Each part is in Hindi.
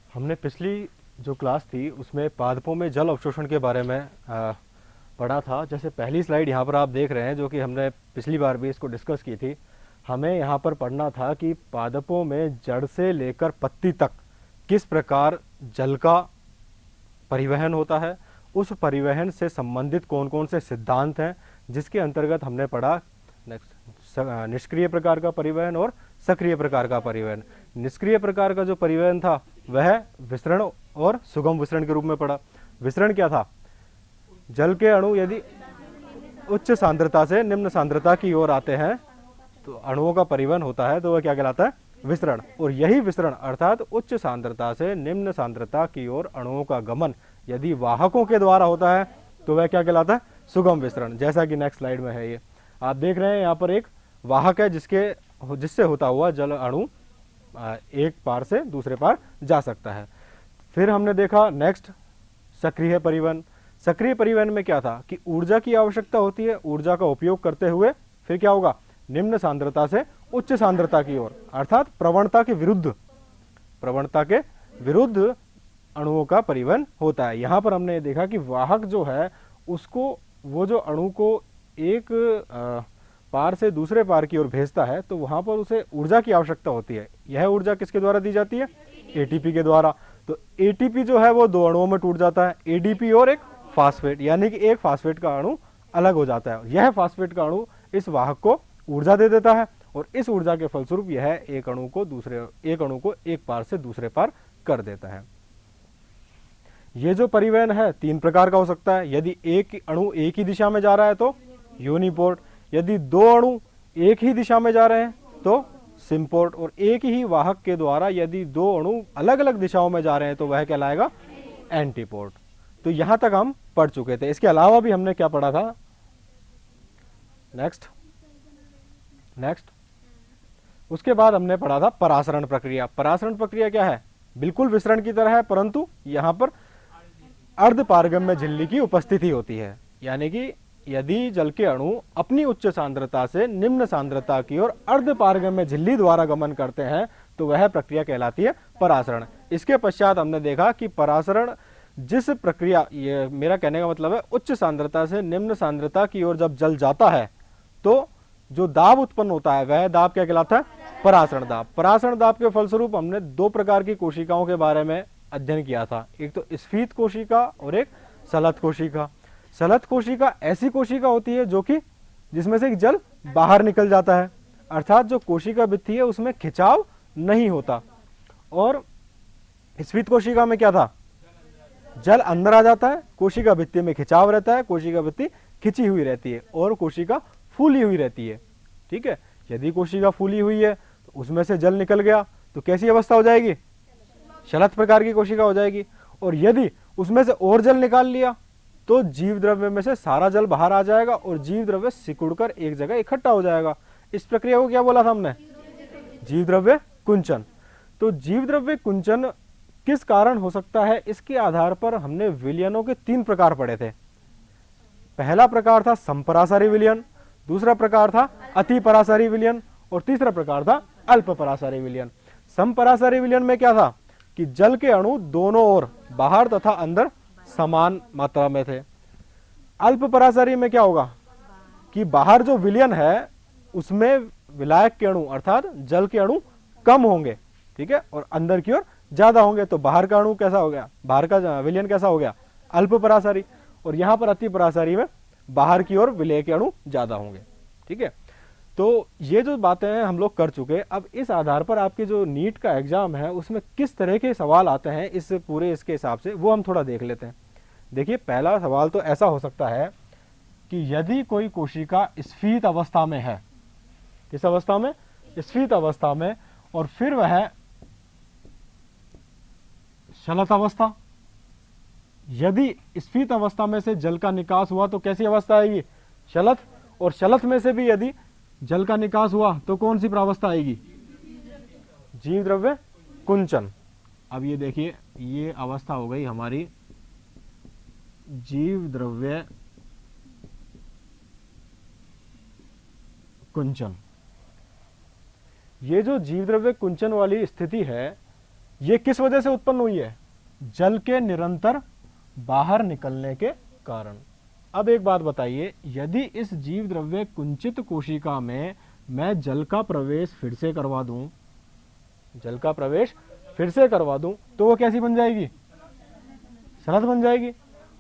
हमने पिछली जो क्लास थी उसमें पादपों में जल अवशोषण के बारे में पढ़ा था। जैसे पहली स्लाइड यहाँ पर आप देख रहे हैं, जो कि हमने पिछली बार भी इसको डिस्कस की थी। हमें यहाँ पर पढ़ना था कि पादपों में जड़ से लेकर पत्ती तक किस प्रकार जल का परिवहन होता है, उस परिवहन से संबंधित कौन कौन से सिद्धांत हैं, जिसके अंतर्गत हमने पढ़ा निष्क्रिय प्रकार का परिवहन और सक्रिय प्रकार का परिवहन। निष्क्रिय प्रकार का जो परिवहन था वह विसरण और सुगम विसरण के रूप में पड़ा। विसरण क्या था? जल के अणु यदि उच्च सांद्रता से निम्न सांद्रता की ओर आते हैं तो अणुओं का परिवहन होता है, तो वह क्या कहलाता है? विसरण। और यही विसरण अर्थात उच्च सांद्रता से निम्न सांद्रता की ओर अणुओं का गमन यदि वाहकों के द्वारा होता है तो वह क्या कहलाता है? सुगम विसरण। जैसा कि नेक्स्ट स्लाइड में है, ये आप देख रहे हैं, यहाँ पर एक वाहक है जिससे होता हुआ जल अणु एक पार से दूसरे पार जा सकता है। फिर हमने देखा नेक्स्ट सक्रिय परिवहन। सक्रिय परिवहन में क्या था कि ऊर्जा की आवश्यकता होती है। ऊर्जा का उपयोग करते हुए फिर क्या होगा? निम्न सांद्रता से उच्च सांद्रता की ओर, अर्थात प्रवणता के विरुद्ध अणुओं का परिवहन होता है। यहां पर हमने देखा कि वाहक जो है उसको, वो जो अणु को एक पार से दूसरे पार की ओर भेजता है, तो वहां पर उसे ऊर्जा की आवश्यकता होती है। यह ऊर्जा किसके द्वारा दी जाती है? एटीपी के द्वारा। तो एटीपी जो है वो दो अणुओं में टूट जाता है, एडीपी और एक फास्फेट, यानी कि एक फास्फेट का अणु अलग हो जाता है। यह फास्फेट का अणु इस वाहक को ऊर्जा दे देता है और इस ऊर्जा के फलस्वरूप यह एक अणु को एक पार से दूसरे पार कर देता है। ये जो परिवहन है 3 प्रकार का हो सकता है। यदि एक अणु एक ही दिशा में जा रहा है तो यूनिपोर्ट, यदि दो अणु एक ही दिशा में जा रहे हैं तो सिम्पोर्ट, और एक ही वाहक के द्वारा यदि दो अणु अलग अलग दिशाओं में जा रहे हैं तो वह कहलाएगा एंटीपोर्ट। तो यहां तक हम पढ़ चुके थे। इसके अलावा भी हमने क्या पढ़ा था? नेक्स्ट उसके बाद हमने पढ़ा था परासरण प्रक्रिया। परासरण प्रक्रिया क्या है? बिल्कुल विसरण की तरह है, परंतु यहां पर अर्ध पारगम्य झिल्ली की उपस्थिति होती है। यानी कि यदि जल के अणु अपनी उच्च सांद्रता से निम्न सांद्रता की ओर अर्ध पारगम्य झिल्ली द्वारा गमन करते हैं तो वह प्रक्रिया कहलाती है परासरण। इसके पश्चात हमने देखा कि परासरण जिस प्रक्रिया, ये मेरा कहने का मतलब है, उच्च सांद्रता से निम्न सांद्रता की ओर जब जल जाता है तो जो दाब उत्पन्न होता है वह दाब क्या कहलाता है? परासरण दाब। परासरण दाब के फलस्वरूप हमने 2 प्रकार की कोशिकाओं के बारे में अध्ययन किया था, एक तो स्फीत कोशिका और एक सलत कोशिका। सलत कोशिका ऐसी कोशिका होती है जो कि जिसमें से जल बाहर निकल जाता है, अर्थात जो कोशिका भित्ति है उसमें खिंचाव नहीं होता। और स्फीत कोशिका में क्या था? जल अंदर आ जाता है, कोशिका भित्ति में खिंचाव रहता है, कोशिका भित्ति खिंची हुई रहती है और कोशिका फूली हुई रहती है। ठीक है, यदि कोशिका फूली हुई है तो उसमें से जल निकल गया तो कैसी अवस्था हो जाएगी? शलत प्रकार की कोशिका हो जाएगी। और यदि उसमें से और जल निकाल लिया तो जीव द्रव्य में से सारा जल बाहर आ जाएगा और जीव द्रव्य सिकुड़कर एक जगह इकट्ठा हो जाएगा। इस प्रक्रिया को क्या बोला था हमने? जीव द्रव्य कुंचन। तो जीव द्रव्य कुंचन किस कारण हो सकता है, इसके आधार पर हमने विलयनों के 3 प्रकार पढ़े थे। पहला प्रकार था संपरासारी विलयन, दूसरा प्रकार था अति परासारी विलयन और तीसरा प्रकार था अल्प परासारी विलयन। संपरासारी विलयन में क्या था कि जल के अणु दोनों ओर, बाहर तथा अंदर, समान मात्रा में थे। अल्प परासारी में क्या होगा कि बाहर जो विलयन है उसमें विलायक के अणु अर्थात जल के अणु कम होंगे, ठीक है, और अंदर की ओर ज्यादा होंगे। तो बाहर का अणु कैसा हो गया? बाहर का विलयन कैसा हो गया? अल्प परासारी। और यहां पर अति परासारी में बाहर की ओर विलय के अणु ज्यादा होंगे। ठीक है, तो ये जो बातें हैं हम लोग कर चुके। अब इस आधार पर आपके जो नीट का एग्जाम है उसमें किस तरह के सवाल आते हैं इस पूरे इसके हिसाब से वो हम थोड़ा देख लेते हैं। देखिए, पहला सवाल तो ऐसा हो सकता है कि यदि कोई कोशिका स्फीत अवस्था में है, किस अवस्था में? स्फीत अवस्था में, और फिर वह शलत अवस्था, यदि स्फीत अवस्था में से जल का निकास हुआ तो कैसी अवस्था आएगी? शलत। और शलत में से भी यदि जल का निकास हुआ तो कौन सी प्रावस्था आएगी? जीव द्रव्य कुंचन। अब ये देखिए, ये अवस्था हो गई हमारी जीव द्रव्य कुंचन। ये जो जीव द्रव्य कुंचन वाली स्थिति है ये किस वजह से उत्पन्न हुई है? जल के निरंतर बाहर निकलने के कारण। अब एक बात बताइए, यदि इस जीव द्रव्य कुंचित कोशिका में मैं जल का प्रवेश फिर से करवा दूं, जल का प्रवेश फिर से करवा दूं, तो वो कैसी बन जाएगी? शलथ बन जाएगी।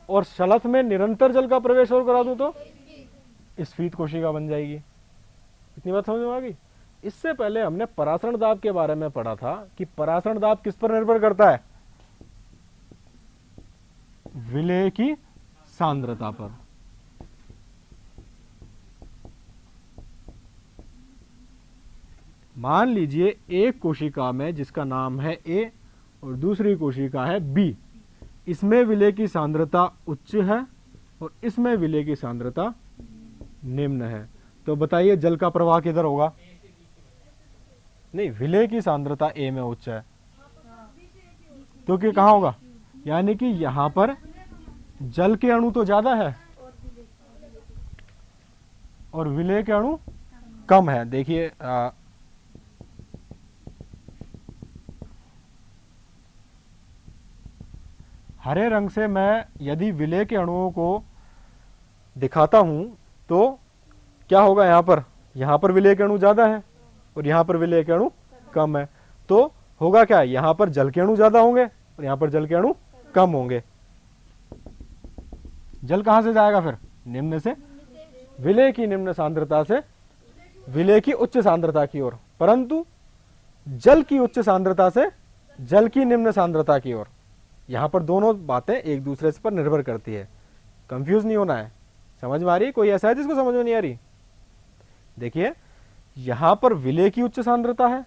और शलथ में निरंतर जल का प्रवेश और करा दूं तो स्फीत कोशिका बन जाएगी। इतनी बात समझ में आ गई? इससे पहले हमने परासरण दाब के बारे में पढ़ा था कि परासरण दाब किस पर निर्भर करता है? विलेय की सांद्रता पर। मान लीजिए एक कोशिका में जिसका नाम है ए और दूसरी कोशिका है बी, इसमें विलेय की सांद्रता उच्च है और इसमें विलेय की सांद्रता निम्न है। तो बताइए जल का प्रवाह किधर होगा? नहीं, विलेय की सांद्रता ए में उच्च है तो कि कहां होगा? यानी कि यहां पर जल के अणु तो ज्यादा है और विलेय के अणु कम है। देखिए हरे रंग से मैं यदि विलेय के अणुओं को दिखाता हूं तो क्या होगा? यहां पर विलेय के अणु ज्यादा है और यहां पर विलेय के अणु कम है। तो होगा क्या? यहां पर जल के अणु ज्यादा होंगे और यहां पर जल के अणु कम होंगे। जल कहां से जाएगा फिर? निम्न से, विलेय की निम्न सांद्रता से विलेय की उच्च सांद्रता की ओर, परंतु जल की उच्च सांद्रता से जल की निम्न सांद्रता की ओर। यहां पर दोनों बातें एक दूसरे पर निर्भर करती है। कंफ्यूज नहीं होना है। समझ में आ रही? कोई ऐसा है जिसको समझ में नहीं आ रही? देखिए यहां पर विलेय की उच्च सांद्रता है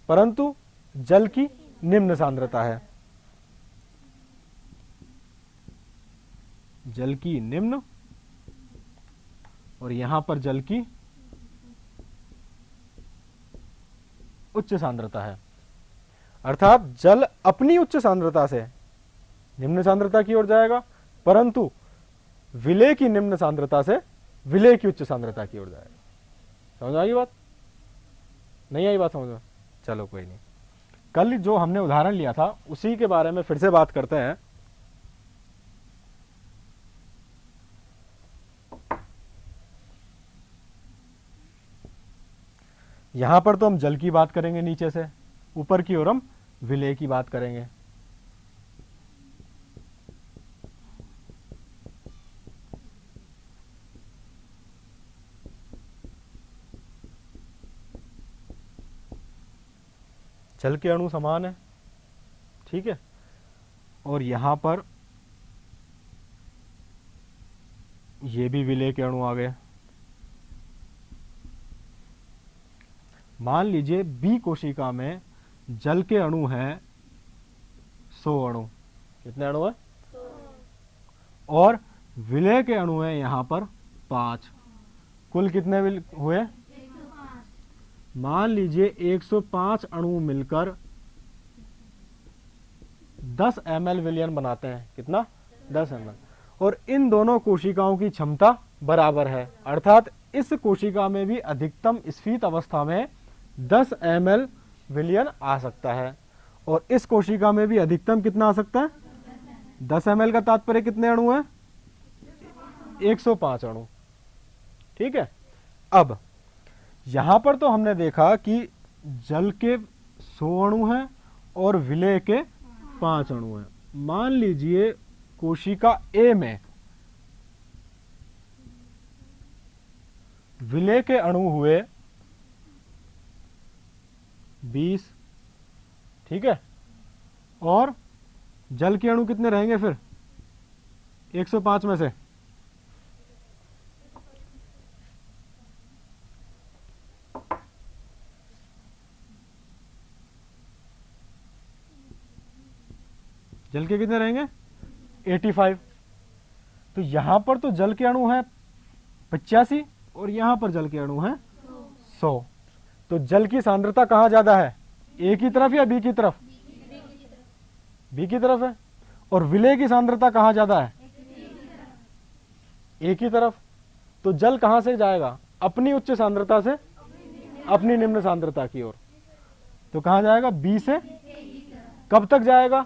परंतु जल की निम्न सांद्रता है। जल की निम्न और यहां पर जल की उच्च सांद्रता है। अर्थात जल अपनी उच्च सांद्रता से निम्न सांद्रता की ओर जाएगा परंतु विलेय की निम्न सांद्रता से विलेय की उच्च सांद्रता की ओर जाएगा। समझ आई बात? नहीं आई बात समझ में? चलो कोई नहीं, कल जो हमने उदाहरण लिया था उसी के बारे में फिर से बात करते हैं। यहां पर तो हम जल की बात करेंगे नीचे से, ऊपर की ओर हम विलेय की बात करेंगे। जल के अणु समान है, ठीक है, और यहां पर ये भी विलेय के अणु आ गए। मान लीजिए बी कोशिका में जल के अणु हैं 100 अणु। कितने अणु है? 100। और विलेय के अणु हैं यहां पर 5। कुल कितने हुए? 105। मान लीजिए 105 अणु मिलकर 10 ml विलयन बनाते हैं। कितना? 10 ml। और इन दोनों कोशिकाओं की क्षमता बराबर है, अर्थात इस कोशिका में भी अधिकतम स्फीत अवस्था में 10 ml विलयन आ सकता है और इस कोशिका में भी अधिकतम कितना आ सकता है? 10 ml का तात्पर्य कितने अणु है? 105 अणु। ठीक है। अब यहां पर तो हमने देखा कि जल के 100 अणु हैं और विलेय के 5 अणु हैं। मान लीजिए कोशिका ए में विलेय के अणु हुए 20, ठीक है, और जल के अणु कितने रहेंगे फिर 105 में से? जल के कितने रहेंगे? 85। तो यहां पर तो जल के अणु है 85 और यहां पर जल के अणु है 100। तो जल की सांद्रता कहां ज्यादा है? ए की तरफ या बी की तरफ? बी की तरफ है। और विलेय की सांद्रता कहां ज्यादा है? ए की तरफ। तो जल कहां से जाएगा? अपनी उच्च सांद्रता से अपनी निम्न सांद्रता की ओर। तो कहां जाएगा? बी से कब तक जाएगा?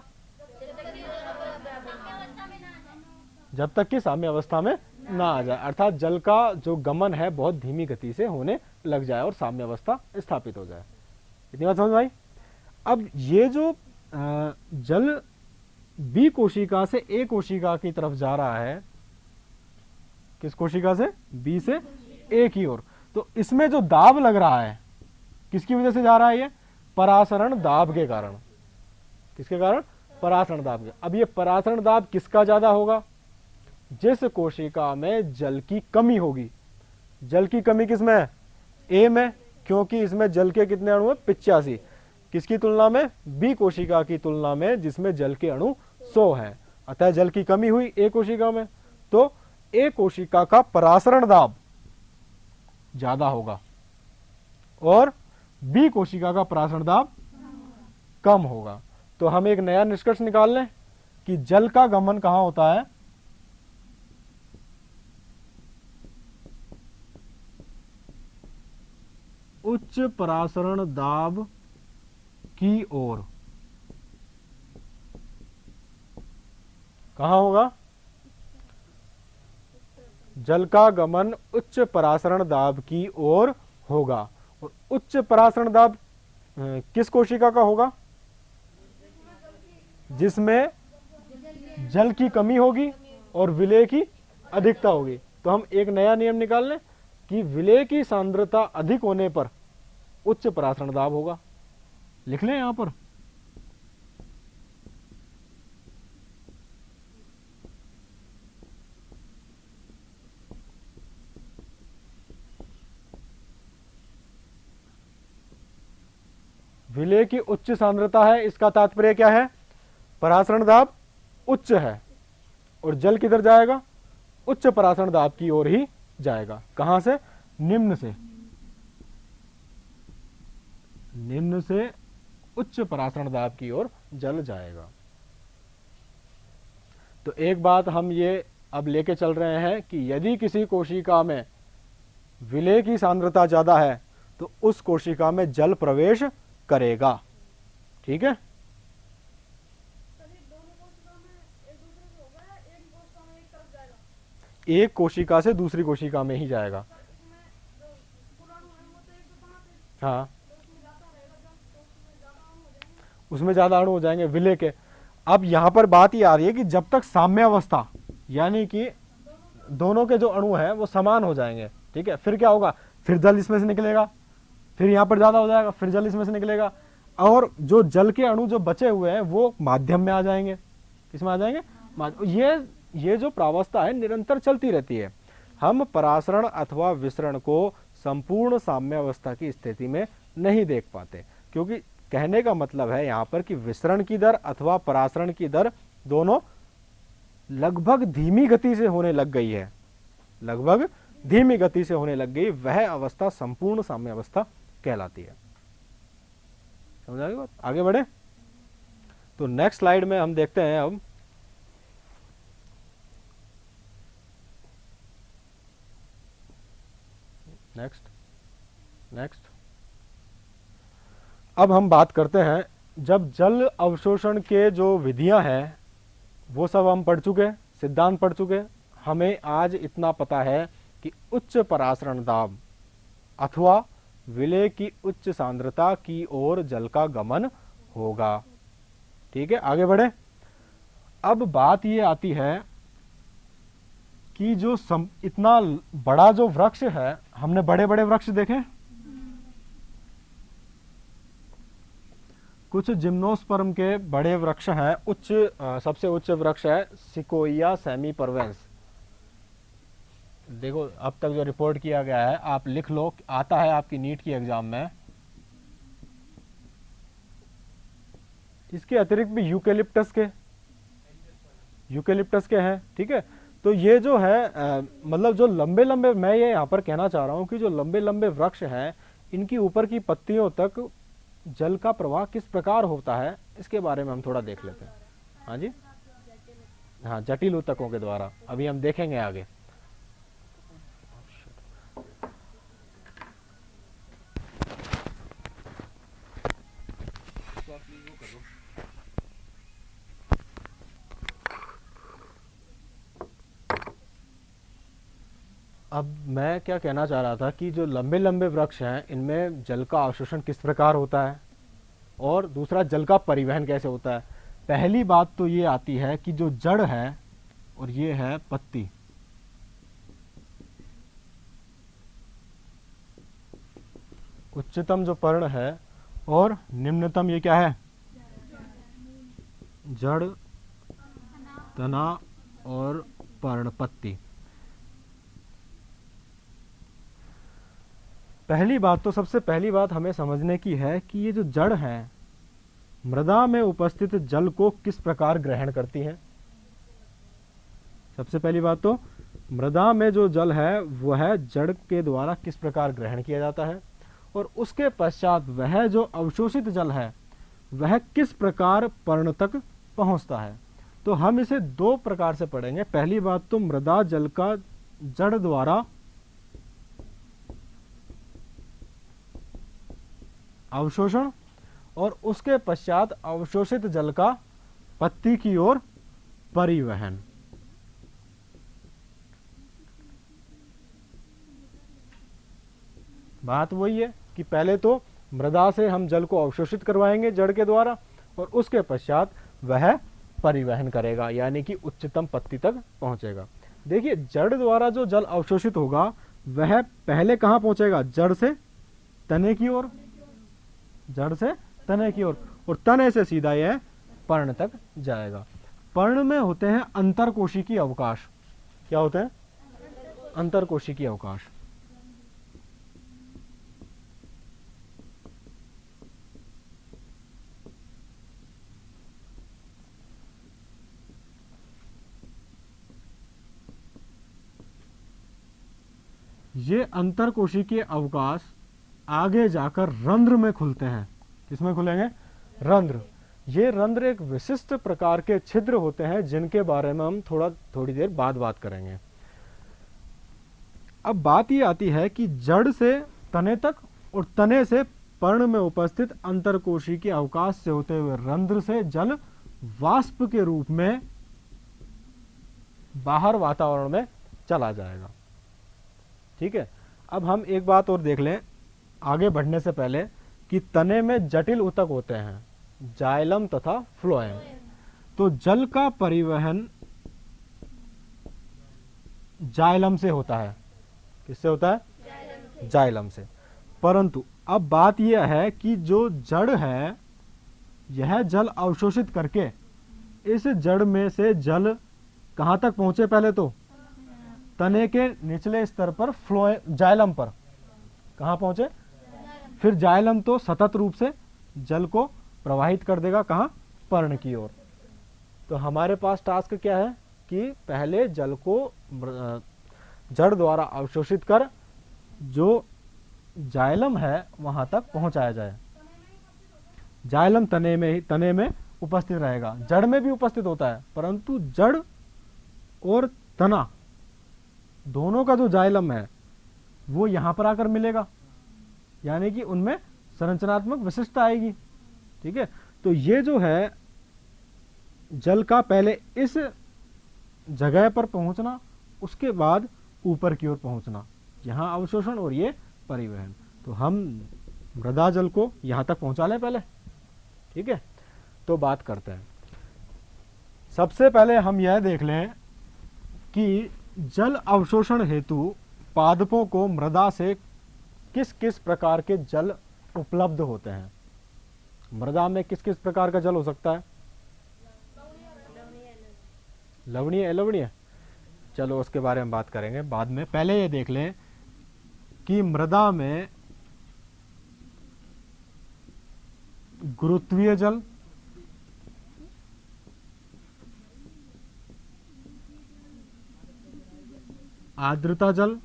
जब तक कि साम्य अवस्था में ना आ जाए, अर्थात जल का जो गमन है बहुत धीमी गति से होने लग जाए और साम्य अवस्था स्थापित हो जाए। इतनी बात समझ में आई? अब ये जो जल बी कोशिका से ए कोशिका की तरफ जा रहा है, किस कोशिका से? बी से ए की ओर, तो इसमें जो दाब लग रहा है किसकी वजह से जा रहा है? ये परासरण दाब के कारण। किसके कारण? परासरण दाब के। अब ये परासरण दाब किसका ज्यादा होगा? जिस कोशिका में जल की कमी होगी। जल की कमी किसमें है? ए में, क्योंकि इसमें जल के कितने अणु है? 85। किसकी तुलना में? बी कोशिका की तुलना में, जिसमें जल के अणु 100 है। अतः जल की कमी हुई ए कोशिका में, तो ए कोशिका का परासरण दाब ज्यादा होगा और बी कोशिका का परासरण दाब कम होगा। तो हम एक नया निष्कर्ष निकाल लें कि जल का गमन कहां होता है? उच्च परासरण दाब की ओर। कहां होगा? जल का गमन उच्च परासरण दाब की ओर होगा। और उच्च परासरण दाब किस कोशिका का होगा? जिसमें जल की कमी होगी और विलेय की अधिकता होगी। तो हम एक नया नियम निकाल लें कि विलेय की सांद्रता अधिक होने पर उच्च परासरण दाब होगा। लिख लें यहां पर। विलेय की उच्च सांद्रता है, इसका तात्पर्य क्या है? परासरण दाब उच्च है और जल किधर जाएगा? उच्च परासरण दाब की ओर ही जाएगा। कहां से? निम्न से। निम्न से उच्च परासरण दाब की ओर जल जाएगा। तो एक बात हम ये अब लेके चल रहे हैं कि यदि किसी कोशिका में विलेय की सांद्रता ज्यादा है तो उस कोशिका में जल प्रवेश करेगा। ठीक है? एक कोशिका से दूसरी कोशिका में ही जाएगा। हाँ, उसमें ज्यादा अणु हो जाएंगे विलेय के। अब यहां पर बात ये आ रही है कि जब तक साम्य अवस्था, यानी कि दोनों के जो अणु हैं वो समान हो जाएंगे, ठीक है, फिर क्या होगा? फिर जल इसमें से निकलेगा, फिर यहां पर ज्यादा हो जाएगा, फिर जल इसमें से निकलेगा, और जो जल के अणु जो बचे हुए हैं वो माध्यम में आ जाएंगे। किसमें आ जाएंगे? ये जो प्रावस्था है निरंतर चलती रहती है। हम परासरण अथवा विसरण को संपूर्ण साम्य अवस्था की स्थिति में नहीं देख पाते, क्योंकि कहने का मतलब है यहां पर कि विसरण की दर अथवा परासरण की दर दोनों लगभग धीमी गति से होने लग गई है। लगभग धीमी गति से होने लग गई, वह अवस्था संपूर्ण साम्य अवस्था कहलाती है। समझ आ गई बात? आगे बढ़े तो नेक्स्ट स्लाइड में हम देखते हैं अब नेक्स्ट अब हम बात करते हैं, जब जल अवशोषण के जो विधियां हैं वो सब हम पढ़ चुके, सिद्धांत पढ़ चुके। हमें आज इतना पता है कि उच्च परासरण दाब अथवा विलेय की उच्च सांद्रता की ओर जल का गमन होगा। ठीक है, आगे बढ़े। अब बात ये आती है कि जो इतना बड़ा जो वृक्ष है, हमने बड़े बड़े वृक्ष देखे, कुछ जिम्नोस्पर्म के बड़े वृक्ष हैं। सबसे उच्च वृक्ष है सिकोइया सेमीपरवेंस। देखो अब तक जो रिपोर्ट किया गया है आप लिख लो, आता है आपकी नीट की एग्जाम में। इसके अतिरिक्त भी यूकेलिप्टस के हैं। ठीक है, तो ये जो है मतलब जो लंबे लंबे, मैं ये यहाँ पर कहना चाह रहा हूँ कि जो लंबे लंबे वृक्ष हैं इनकी ऊपर की पत्तियों तक जल का प्रवाह किस प्रकार होता है, इसके बारे में हम थोड़ा देख लेते हैं। हाँ जी, हाँ, जटिल ऊतकों के द्वारा अभी हम देखेंगे आगे। अब मैं क्या कहना चाह रहा था कि जो लंबे लंबे वृक्ष हैं इनमें जल का अवशोषण किस प्रकार होता है और दूसरा जल का परिवहन कैसे होता है। पहली बात तो ये आती है कि जो जड़ है और ये है पत्ती, उच्चतम जो पर्ण है और निम्नतम ये क्या है, जड़, तना और पर्ण, पत्ती। पहली बात तो सबसे पहली बात हमें समझने की है कि ये जो जड़ है मृदा में उपस्थित जल को किस प्रकार ग्रहण करती है। सबसे पहली बात तो मृदा में जो जल है वह जड़ के द्वारा किस प्रकार ग्रहण किया जाता है और उसके पश्चात वह जो अवशोषित जल है वह किस प्रकार पर्ण तक पहुंचता है। तो हम इसे दो प्रकार से पढ़ेंगे। पहली बात तो मृदा जल का जड़ द्वारा अवशोषण और उसके पश्चात अवशोषित जल का पत्ती की ओर परिवहन। बात वही है कि पहले तो मृदा से हम जल को अवशोषित करवाएंगे जड़ के द्वारा और उसके पश्चात वह परिवहन करेगा यानी कि उच्चतम पत्ती तक पहुंचेगा। देखिए जड़ द्वारा जो जल अवशोषित होगा वह पहले कहां पहुंचेगा, जड़ से तने की ओर, जड़ से तने की ओर और तने से सीधा यह पर्ण तक जाएगा। पर्ण में होते हैं अंतरकोशिकीय अवकाश। क्या होते हैं, अंतरकोशिकीय अवकाश। ये अंतरकोशिकीय अवकाश आगे जाकर रंध्र में खुलते हैं। किसमें खुलेंगे, रंध्र। ये रंध्र एक विशिष्ट प्रकार के छिद्र होते हैं जिनके बारे में हम थोड़ी देर बाद बात करेंगे। अब बात ये आती है कि जड़ से तने तक और तने से पर्ण में उपस्थित अंतरकोशिकीय अवकाश से होते हुए रंध्र से जल वाष्प के रूप में बाहर वातावरण में चला जाएगा। ठीक है, अब हम एक बात और देख लें आगे बढ़ने से पहले कि तने में जटिल ऊतक होते हैं, जाइलम तथा फ्लोएम। तो जल का परिवहन जाइलम से होता है। किससे होता है, जाइलम से। परंतु अब बात यह है कि जो जड़ है यह जल अवशोषित करके इस जड़ में से जल कहां तक पहुंचे, पहले तो तने के निचले स्तर पर, जाइलम पर कहां पहुंचे, फिर जाइलम तो सतत रूप से जल को प्रवाहित कर देगा कहां, पर्ण की ओर। तो हमारे पास टास्क क्या है कि पहले जल को जड़ द्वारा अवशोषित कर जो जाइलम है वहां तक पहुंचाया जाए। जाइलम तने में उपस्थित रहेगा, जड़ में भी उपस्थित होता है परंतु जड़ और तना दोनों का जो जाइलम है वो यहां पर आकर मिलेगा यानी कि उनमें संरचनात्मक विशिष्टता आएगी। ठीक है, तो ये जो है जल का पहले इस जगह पर पहुंचना, उसके बाद ऊपर की ओर पहुंचना, यहां अवशोषण और ये परिवहन। तो हम मृदा जल को यहां तक पहुंचा लें पहले। ठीक है, तो बात करते हैं। सबसे पहले हम यह देख लें कि जल अवशोषण हेतु पादपों को मृदा से किस किस प्रकार के जल उपलब्ध होते हैं। मृदा में किस किस प्रकार का जल हो सकता है, लवणीय, अलवणीय। चलो उसके बारे में बात करेंगे बाद में। पहले ये देख लें कि मृदा में गुरुत्वीय जल, आर्द्रता जल,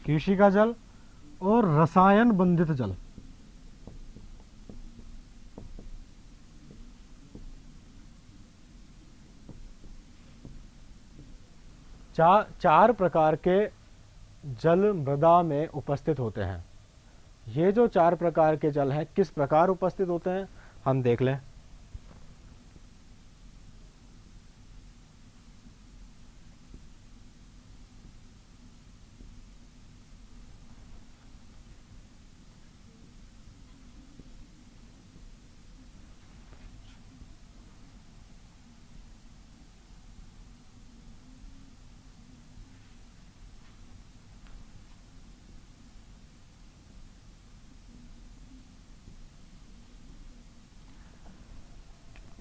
केशिका जल और रसायन बंधित जल। चार प्रकार के जल मृदा में उपस्थित होते हैं। ये जो चार प्रकार के जल हैं किस प्रकार उपस्थित होते हैं हम देख लें।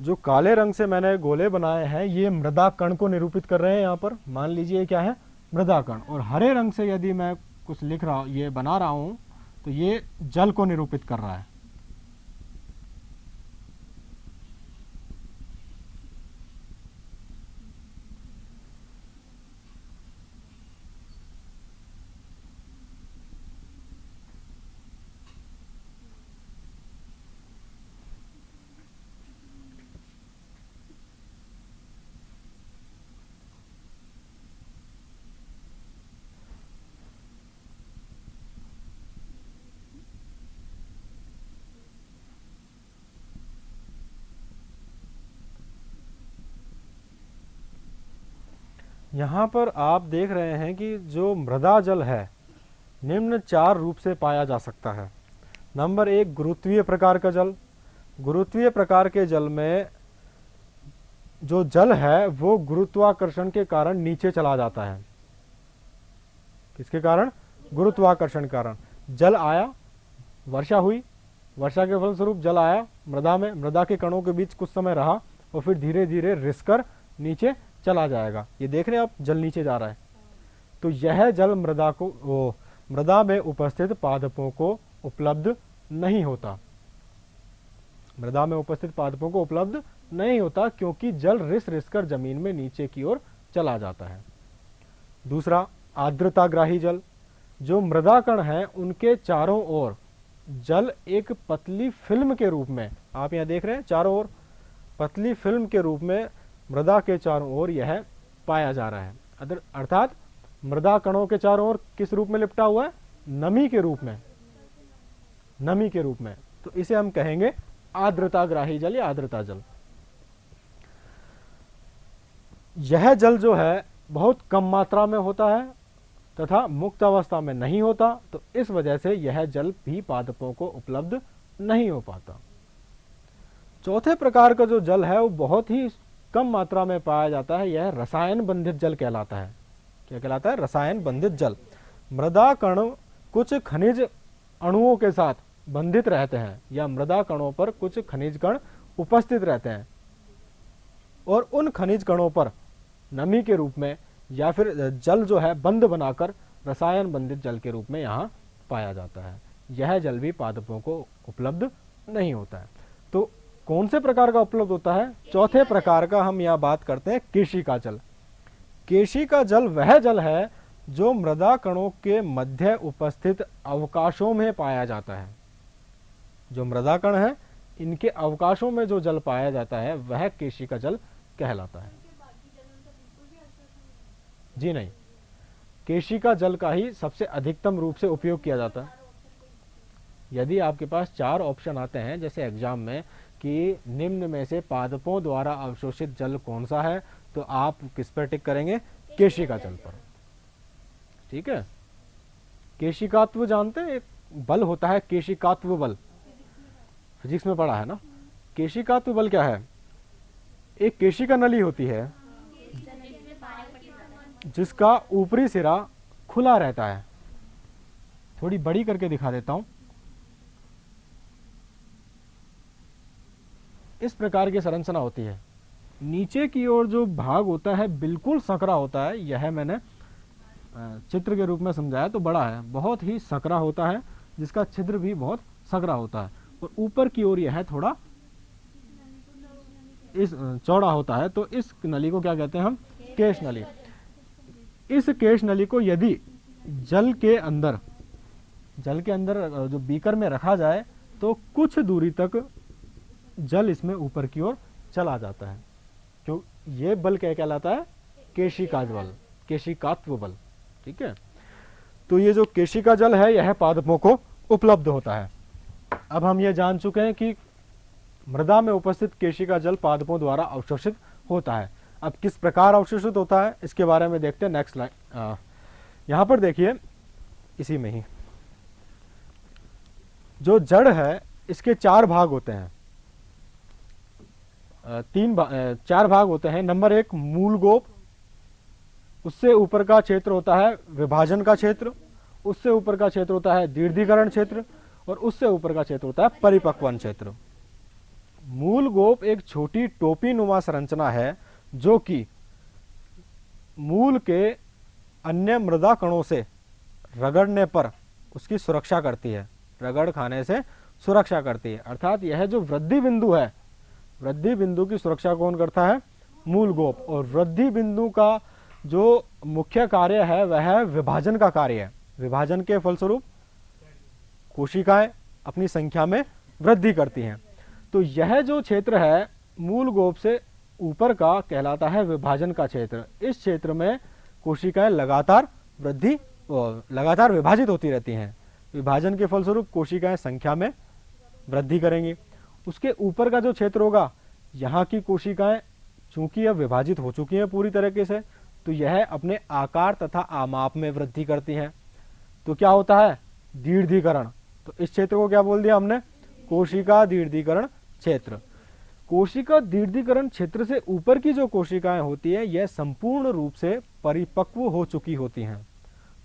जो काले रंग से मैंने गोले बनाए हैं ये मृदा कण को निरूपित कर रहे हैं। यहाँ पर मान लीजिए ये क्या है, मृदा कण। और हरे रंग से यदि मैं कुछ लिख रहा हूँ, ये बना रहा हूँ, तो ये जल को निरूपित कर रहा है। यहाँ पर आप देख रहे हैं कि जो मृदा जल है निम्न 4 रूप से पाया जा सकता है। नंबर 1, गुरुत्वीय प्रकार का जल। गुरुत्वीय प्रकार के जल में जो जल है वो गुरुत्वाकर्षण के कारण नीचे चला जाता है। किसके कारण? गुरुत्वाकर्षण के कारण। जल आया, वर्षा हुई, वर्षा के फलस्वरूप जल आया मृदा में, मृदा के कणों के बीच कुछ समय रहा और फिर धीरे धीरे रिसकर नीचे चला जाएगा। ये देख रहे हैं आप, जल नीचे जा रहा है। तो यह जल मृदा में उपस्थित पादपों को उपलब्ध नहीं होता। मृदा में उपस्थित पादपों को उपलब्ध नहीं होता क्योंकि जल रिस रिस कर जमीन में नीचे की ओर चला जाता है। दूसरा, आर्द्रताग्राही जल। जो मृदा कण है उनके चारों ओर जल एक पतली फिल्म के रूप में, आप यहां देख रहे हैं चारों ओर पतली फिल्म के रूप में मृदा के चारों ओर यह पाया जा रहा है। अर्थात मृदा कणों के चारों ओर किस रूप में लिपटा हुआ है? नमी के रूप में, नमी के रूप में। तो इसे हम कहेंगे आर्द्रताग्राही जल या आर्द्रता जल। यह जल जो है बहुत कम मात्रा में होता है तथा मुक्त अवस्था में नहीं होता, तो इस वजह से यह जल भी पादपों को उपलब्ध नहीं हो पाता। चौथे प्रकार का जो जल है वो बहुत ही कम मात्रा में पाया जाता है। यह रसायन बंधित जल कहलाता है। क्या कहलाता है? रसायन बंधित जल। मृदा कण कुछ खनिज अणुओं के साथ बंधित रहते हैं या मृदा कणों पर कुछ खनिज कण उपस्थित रहते हैं और उन खनिज कणों पर नमी के रूप में या फिर जल जो है बंध बनाकर रसायन बंधित जल के रूप में यहाँ पाया जाता है। यह जल भी पादपों को उपलब्ध नहीं होता है। तो कौन से प्रकार का उपलब्ध होता है? चौथे प्रकार का हम यहाँ बात करते हैं केशिका जल। केशिका जल वह जल है जो मृदा कणों के मध्य उपस्थित अवकाशों में पाया जाता है। जो मृदा कण है इनके अवकाशों में जो जल पाया जाता है वह केशिका जल कहलाता है। जी नहीं, केशिका जल का ही सबसे अधिकतम रूप से उपयोग किया जाता है। यदि आपके पास 4 ऑप्शन आते हैं जैसे एग्जाम में कि निम्न में से पादपों द्वारा अवशोषित जल कौन सा है, तो आप किस पर टिक करेंगे? केशिका जल पर। ठीक है। केशिकात्व जानते हैं? एक बल होता है केशिकात्व बल, फिजिक्स में पढ़ा है ना। केशिकात्व बल क्या है? एक केशिका नली होती है जिसका ऊपरी सिरा खुला रहता है। थोड़ी बड़ी करके दिखा देता हूं। इस प्रकार की संरचना होती है। नीचे की ओर जो भाग होता है बिल्कुल संकरा होता है। यह मैंने चित्र के रूप में समझाया तो बड़ा है, बहुत ही संकरा होता है, जिसका छिद्र भी बहुत संकरा होता है। और ऊपर की ओर यह थोड़ा इस चौड़ा होता है। तो इस नली को क्या कहते हैं हम? केश नली। इस केश नली को यदि जल के अंदर जो बीकर में रखा जाए तो कुछ दूरी तक जल इसमें ऊपर की ओर चला जाता है। क्यों? ये बल क्या कहलाता है? केशिका बल, केशिकात्व बल। ठीक है। तो ये जो केशिका जल है यह पादपों को उपलब्ध होता है। अब हम ये जान चुके हैं कि मृदा में उपस्थित केशिका जल पादपों द्वारा अवशोषित होता है। अब किस प्रकार अवशोषित होता है इसके बारे में देखते हैं। नेक्स्ट लाइन यहां पर देखिए, इसी में ही जो जड़ है इसके 4 भाग होते हैं, 4 भाग होते हैं। नंबर 1 मूल गोप, उससे ऊपर का क्षेत्र होता है विभाजन का क्षेत्र, उससे ऊपर का क्षेत्र होता है दीर्घीकरण क्षेत्र और उससे ऊपर का क्षेत्र होता है परिपक्वन क्षेत्र। मूल गोप एक छोटी टोपी नुमा संरचना है जो कि मूल के अन्य मृदा कणों से रगड़ने पर उसकी सुरक्षा करती है, रगड़ खाने से सुरक्षा करती है। अर्थात यह जो वृद्धि बिंदु है, वृद्धि बिंदु की सुरक्षा कौन करता है? मूल गोप। और वृद्धि बिंदु का जो मुख्य कार्य है वह है विभाजन का कार्य है। विभाजन के फलस्वरूप कोशिकाएं अपनी संख्या में वृद्धि करती हैं। तो यह जो क्षेत्र है मूल गोप से ऊपर का कहलाता है विभाजन का क्षेत्र। इस क्षेत्र में कोशिकाएं लगातार विभाजित होती रहती हैं। विभाजन के फलस्वरूप कोशिकाएं संख्या में वृद्धि करेंगी। उसके ऊपर का जो क्षेत्र होगा, यहाँ की कोशिकाएं चूंकि अब विभाजित हो चुकी हैं पूरी तरीके से, तो यह अपने आकार तथा आमाप में वृद्धि करती हैं। तो क्या होता है? दीर्घीकरण। तो इस क्षेत्र को क्या बोल दिया हमने? कोशिका दीर्घीकरण क्षेत्र। कोशिका दीर्घीकरण क्षेत्र से ऊपर की जो कोशिकाएं होती है यह संपूर्ण रूप से परिपक्व हो चुकी होती हैं।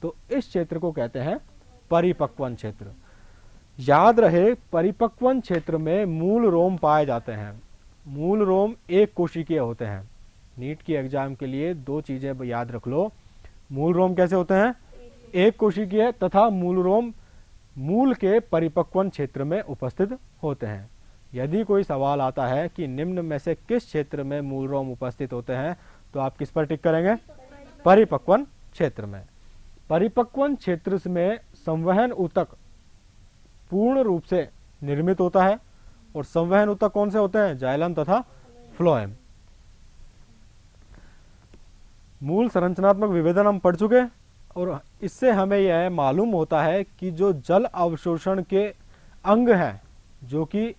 तो इस क्षेत्र को कहते हैं परिपक्वन क्षेत्र। याद रहे, परिपक्वन क्षेत्र में मूल रोम पाए जाते हैं। मूल रोम एक कोशिकीय होते हैं। नीट की एग्जाम के लिए दो चीजें याद रख लो। मूल रोम कैसे होते हैं? एक कोशिकीय, तथा मूल रोम मूल के परिपक्वन क्षेत्र में उपस्थित होते हैं। यदि कोई सवाल आता है कि निम्न में से किस क्षेत्र में मूल रोम उपस्थित होते हैं, तो आप किस पर टिक करेंगे? परिपक्वन क्षेत्र में। परिपक्वन क्षेत्र में संवहन ऊतक पूर्ण रूप से निर्मित होता है। और संवहन ऊतक कौन से होते हैं? जाइलम तथा फ्लोएम। मूल संरचनात्मक विभेदन हम पढ़ चुके, और इससे हमें यह मालूम होता है कि जो जल अवशोषण के अंग हैं, जो कि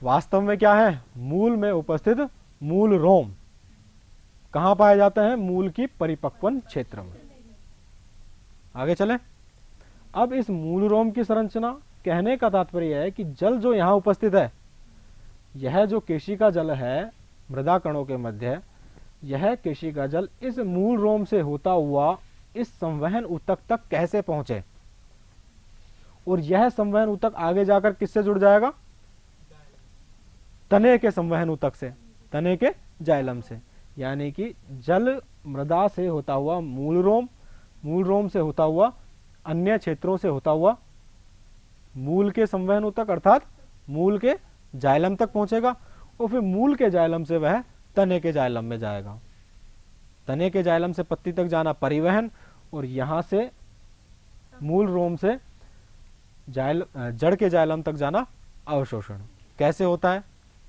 वास्तव में क्या है? मूल में उपस्थित मूल रोम कहां पाए जाते हैं? मूल की परिपक्वन क्षेत्र में। आगे चलें। अब इस मूल रोम की संरचना, कहने का तात्पर्य है कि जल जो यहां उपस्थित है, यह जो केशिका जल है मृदा कणों के मध्य, यह केशिका जल इस मूल रोम से होता हुआ इस संवहन ऊतक तक कैसे पहुंचे, और यह संवहन ऊतक आगे जाकर किससे जुड़ जाएगा? तने के संवहन ऊतक से, तने के जाइलम से। यानी कि जल मृदा से होता हुआ मूल रोम, मूल रोम से होता हुआ अन्य क्षेत्रों से होता हुआ मूल के संवहन ऊतक अर्थात मूल के जाइलम तक पहुंचेगा, और फिर मूल के जाइलम से वह तने के जाइलम में जाएगा। तने के जाइलम से पत्ती तक जाना परिवहन, और यहां से मूल रोम से जड़ के जाइलम तक जाना अवशोषण। कैसे होता है?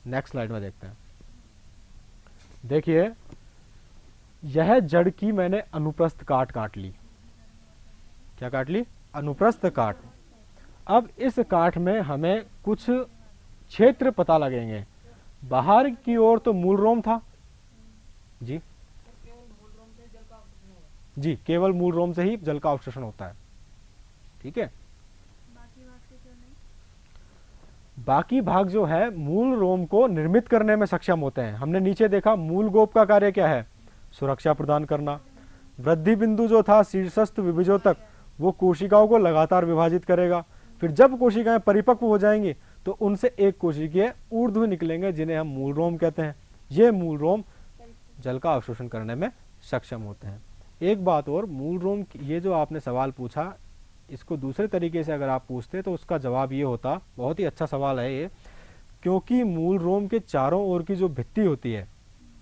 नेक्स्ट स्लाइड में देखते हैं। देखिए, यह जड़ की मैंने अनुप्रस्थ काट ली। क्या काट ली? अनुप्रस्थ काट। अब इस काट में हमें कुछ क्षेत्र पता लगेंगे। बाहर की ओर तो मूल रोम था जी, केवल मूल रोम से ही जल का अवशोषण होता है। ठीक है। बाकी भाग जो है मूल रोम को निर्मित करने में सक्षम होते हैं। हमने नीचे देखा मूल गोप का कार्य क्या है? सुरक्षा प्रदान करना। वृद्धि बिंदु जो था शीर्षस्थ विभजों तक, वो कोशिकाओं को लगातार विभाजित करेगा। फिर जब कोशिकाएं परिपक्व हो जाएंगी तो उनसे एक कोशिकीय ऊर्ध्व निकलेंगे, जिन्हें हम मूल रोम कहते हैं। ये मूल रोम जल का अवशोषण करने में सक्षम होते हैं। एक बात और, मूल रोम, ये जो आपने सवाल पूछा, इसको दूसरे तरीके से अगर आप पूछते तो उसका जवाब ये होता, बहुत ही अच्छा सवाल है ये, क्योंकि मूल रोम के चारों ओर की जो भित्ति होती है,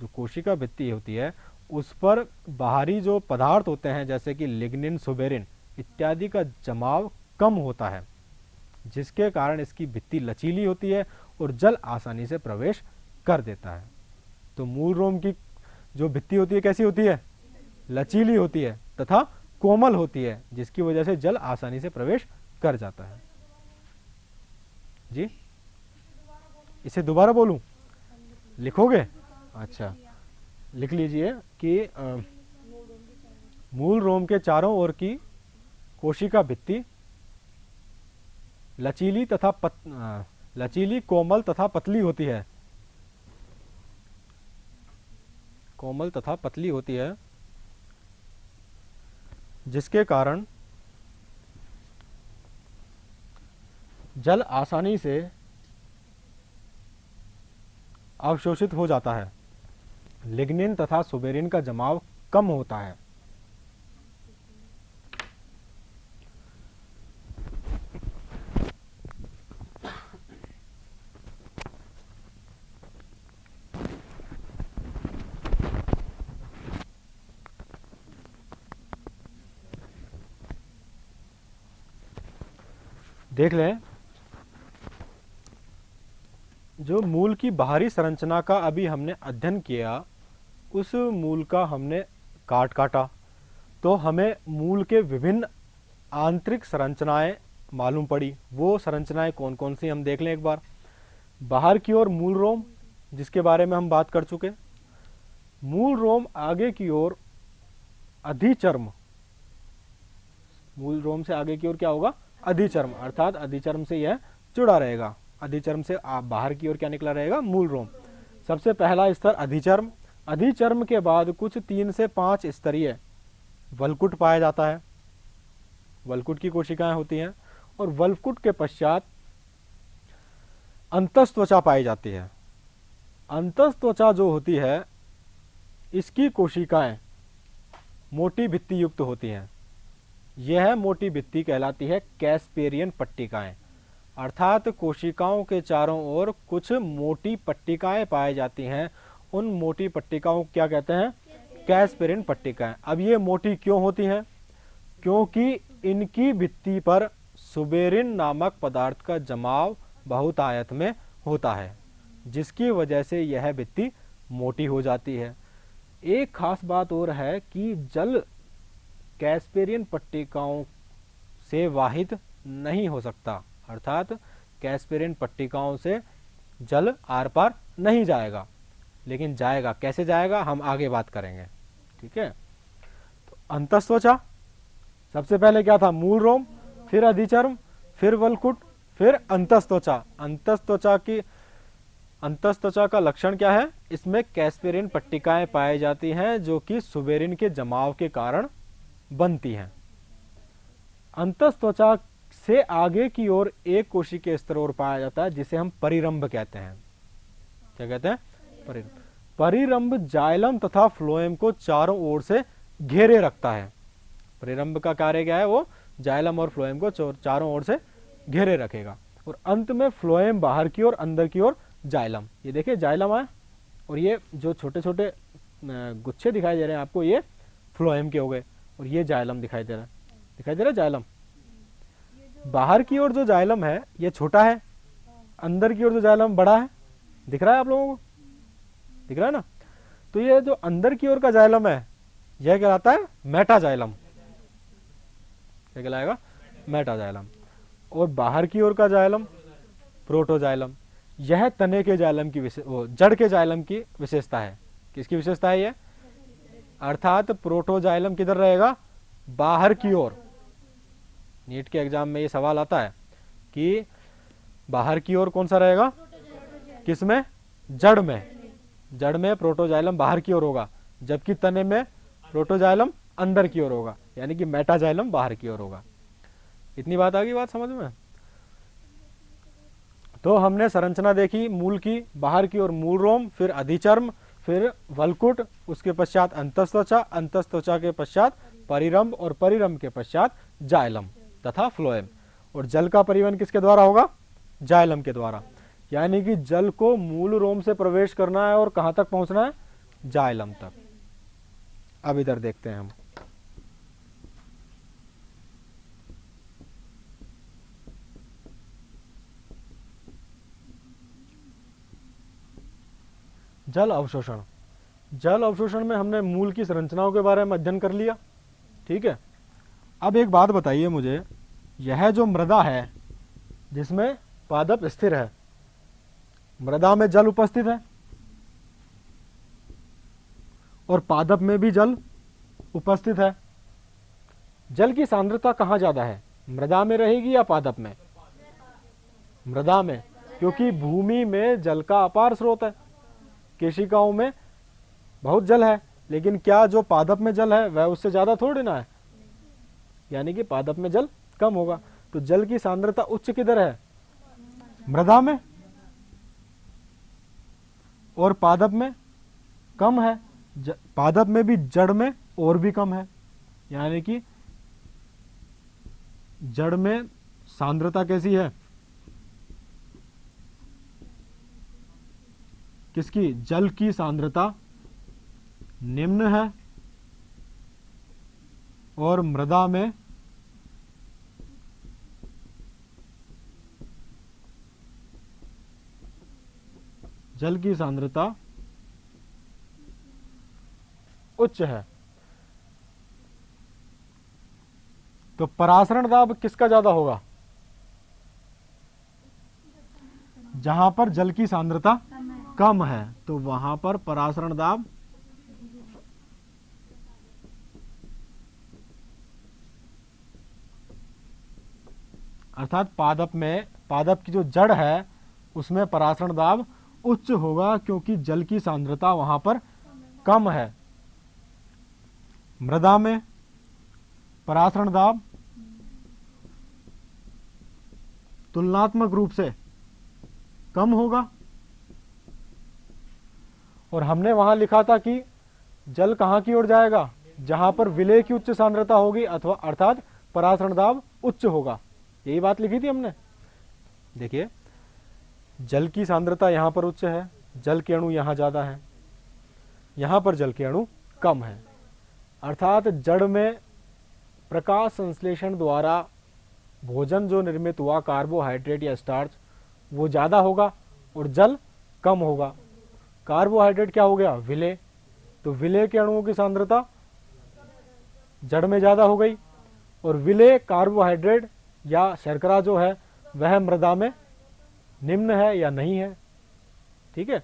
जो कोशिका भित्ति होती है, उस पर बाहरी जो पदार्थ होते हैं जैसे कि लिग्निन, सुबेरिन इत्यादि का जमाव कम होता है, जिसके कारण इसकी भित्ति लचीली होती है और जल आसानी से प्रवेश कर देता है। तो मूल रोम की जो भित्ति होती है कैसी होती है? लचीली होती है तथा कोमल होती है, जिसकी वजह से जल आसानी से प्रवेश कर जाता है। जी, इसे दोबारा बोलूं? लिखोगे? अच्छा, लिख लीजिए कि मूल रोम के चारों ओर की कोशिका भित्ति लचीली, कोमल तथा पतली होती है। कोमल तथा पतली होती है, जिसके कारण जल आसानी से अवशोषित हो जाता है। लिग्निन तथा सुबेरिन का जमाव कम होता है। देख लें, जो मूल की बाहरी संरचना का अभी हमने अध्ययन किया, उस मूल का हमने काटा तो हमें मूल के विभिन्न आंतरिक संरचनाएं मालूम पड़ी। वो संरचनाएं कौन कौन सी हम देख लें एक बार। बाहर की ओर मूल रोम, जिसके बारे में हम बात कर चुके। मूल रोम आगे की ओर अधिचर्म, मूल रोम से आगे की ओर क्या होगा? अधिचर्म, अर्थात अधिचर्म से यह जुड़ा रहेगा। अधिचर्म से बाहर की ओर क्या निकला रहेगा? मूल रोम। सबसे पहला स्तर अधिचर्म। अधिचर्म के बाद कुछ 3 से 5 स्तरीय वल्कुट पाया जाता है। वल्कुट की कोशिकाएं होती हैं। और वल्कुट के पश्चात अंतस्त्वचा पाई जाती है। अंतस्त्वचा जो होती है, इसकी कोशिकाएं मोटी भित्ति युक्त होती हैं। यह मोटी भित्ति कहलाती है कैस्पेरियन पट्टिकाएं, अर्थात कोशिकाओं के चारों ओर कुछ मोटी पट्टिकाएं पाई जाती हैं। उन मोटी पट्टिकाओं को क्या कहते हैं? कैस्पेरियन पट्टिकाएं। अब ये मोटी क्यों होती हैं? क्योंकि इनकी भित्ति पर सुबेरिन नामक पदार्थ का जमाव बहुत आयत में होता है, जिसकी वजह से यह भित्ति मोटी हो जाती है। एक खास बात और है कि जल कैस्पेरियन पट्टिकाओं से वाहित नहीं हो सकता, अर्थात कैस्पेरियन पट्टिकाओं से जल आर पार नहीं जाएगा। लेकिन जाएगा, कैसे जाएगा हम आगे बात करेंगे। ठीक है, तो अंतस्त्वचा सबसे पहले क्या था? मूल रोम, फिर अधिचर्म, फिर वल्कुट, फिर अंतस्त्वचा। अंतस्त्वचा का लक्षण क्या है? इसमें कैस्पेरियन पट्टिकाएं पाई जाती हैं, जो कि सुबेरिन के जमाव के कारण बनती हैं। अंतस्त्वचा से आगे की ओर एक कोशिकीय स्तर और पाया जाता है, जिसे हम परिरंभ कहते हैं। क्या कहते हैं? परिरंभ। परिरंभ जाइलम तथा फ्लोएम को चारों ओर से घेरे रखता है। परिरंभ का कार्य क्या है? वो जाइलम और फ्लोएम को चारों ओर से घेरे रखेगा। और अंत में फ्लोएम बाहर की ओर, अंदर की ओर जाइलम। ये देखिए जाइलम है, और ये जो छोटे छोटे गुच्छे दिखाई दे रहे हैं आपको, ये फ्लोएम के हो गए, और ये जाइलम दिखाई दे रहा है। दिखाई दे रहा है जाइलम। बाहर की ओर जो जाइलम है ये छोटा है, अंदर की ओर जो जाइलम बड़ा है। दिख रहा है आप लोगों को? दिख रहा है ना? तो ये जो अंदर की ओर का जाइलम है, यह कहलाता है मेटाजाइलम। क्या कहलाएगा? मेटाजाइलम। और बाहर की ओर का जाइलम प्रोटोजाइलम। यह तने के जाइलम की जड़ के जाइलम की विशेषता है। किसकी विशेषता है ये? अर्थात प्रोटोजाइलम किधर रहेगा? बाहर की ओर। नीट के एग्जाम में ये सवाल आता है कि बाहर की ओर कौन सा रहेगा? किसमें? जड़ में। जड़ में प्रोटोजाइलम बाहर की ओर होगा, जबकि तने में प्रोटोजाइलम अंदर की ओर होगा, यानी कि मेटाजाइलम बाहर की ओर होगा। इतनी बात आ गई? बात समझ में? तो हमने संरचना देखी मूल की। बाहर की ओर मूल रोम, फिर अधिचर्म, फिर वल्कुट, उसके पश्चात अंतस्त्वचा, अंतस्त्वचा के पश्चात परिरंभ, और परिरंभ के पश्चात जाइलम तथा फ्लोएम। और जल का परिवहन किसके द्वारा होगा? जाइलम के द्वारा। यानी कि जल को मूल रोम से प्रवेश करना है और कहां तक पहुंचना है? जाइलम तक। अब इधर देखते हैं हम। जल अवशोषण। जल अवशोषण में हमने मूल की संरचनाओं के बारे में अध्ययन कर लिया। ठीक है, अब एक बात बताइए मुझे, यह जो मृदा है जिसमें पादप स्थिर है, मृदा में जल उपस्थित है और पादप में भी जल उपस्थित है। जल की सांद्रता कहां ज्यादा है? मृदा में रहेगी या पादप में? मृदा में, क्योंकि भूमि में जल का अपार स्रोत है। केशिकाओं में बहुत जल है, लेकिन क्या जो पादप में जल है वह उससे ज्यादा थोड़ी ना है, यानी कि पादप में जल कम होगा। तो जल की सांद्रता उच्च किधर है? मृदा में। और पादप में कम है, पादप में भी जड़ में और भी कम है। यानी कि जड़ में सांद्रता कैसी है, किसकी, जल की सांद्रता निम्न है, और मृदा में जल की सांद्रता उच्च है। तो परासरण दाब किसका ज्यादा होगा, जहां पर जल की सांद्रता कम है तो वहां पर परासरण दाब अर्थात पादप की जो जड़ है उसमें परासरण दाब उच्च होगा, क्योंकि जल की सांद्रता वहां पर कम है। मृदा में परासरण दाब तुलनात्मक रूप से कम होगा। और हमने वहां लिखा था कि जल कहां की ओर जाएगा, जहां पर विलेय की उच्च सांद्रता होगी, अथवा अर्थात परासरण दाब उच्च होगा। यही बात लिखी थी हमने। देखिए, जल की सांद्रता यहां पर उच्च है, जल के अणु यहां ज्यादा है, यहां पर जल के अणु कम है, अर्थात जड़ में प्रकाश संश्लेषण द्वारा भोजन जो निर्मित हुआ, कार्बोहाइड्रेट या स्टार्च, वो ज्यादा होगा और जल कम होगा। कार्बोहाइड्रेट क्या हो गया, विलेय, तो विलेय के अणुओं की सांद्रता जड़ में ज्यादा हो गई, और विलेय कार्बोहाइड्रेट या शर्करा जो है वह मृदा में निम्न है या नहीं है। ठीक है,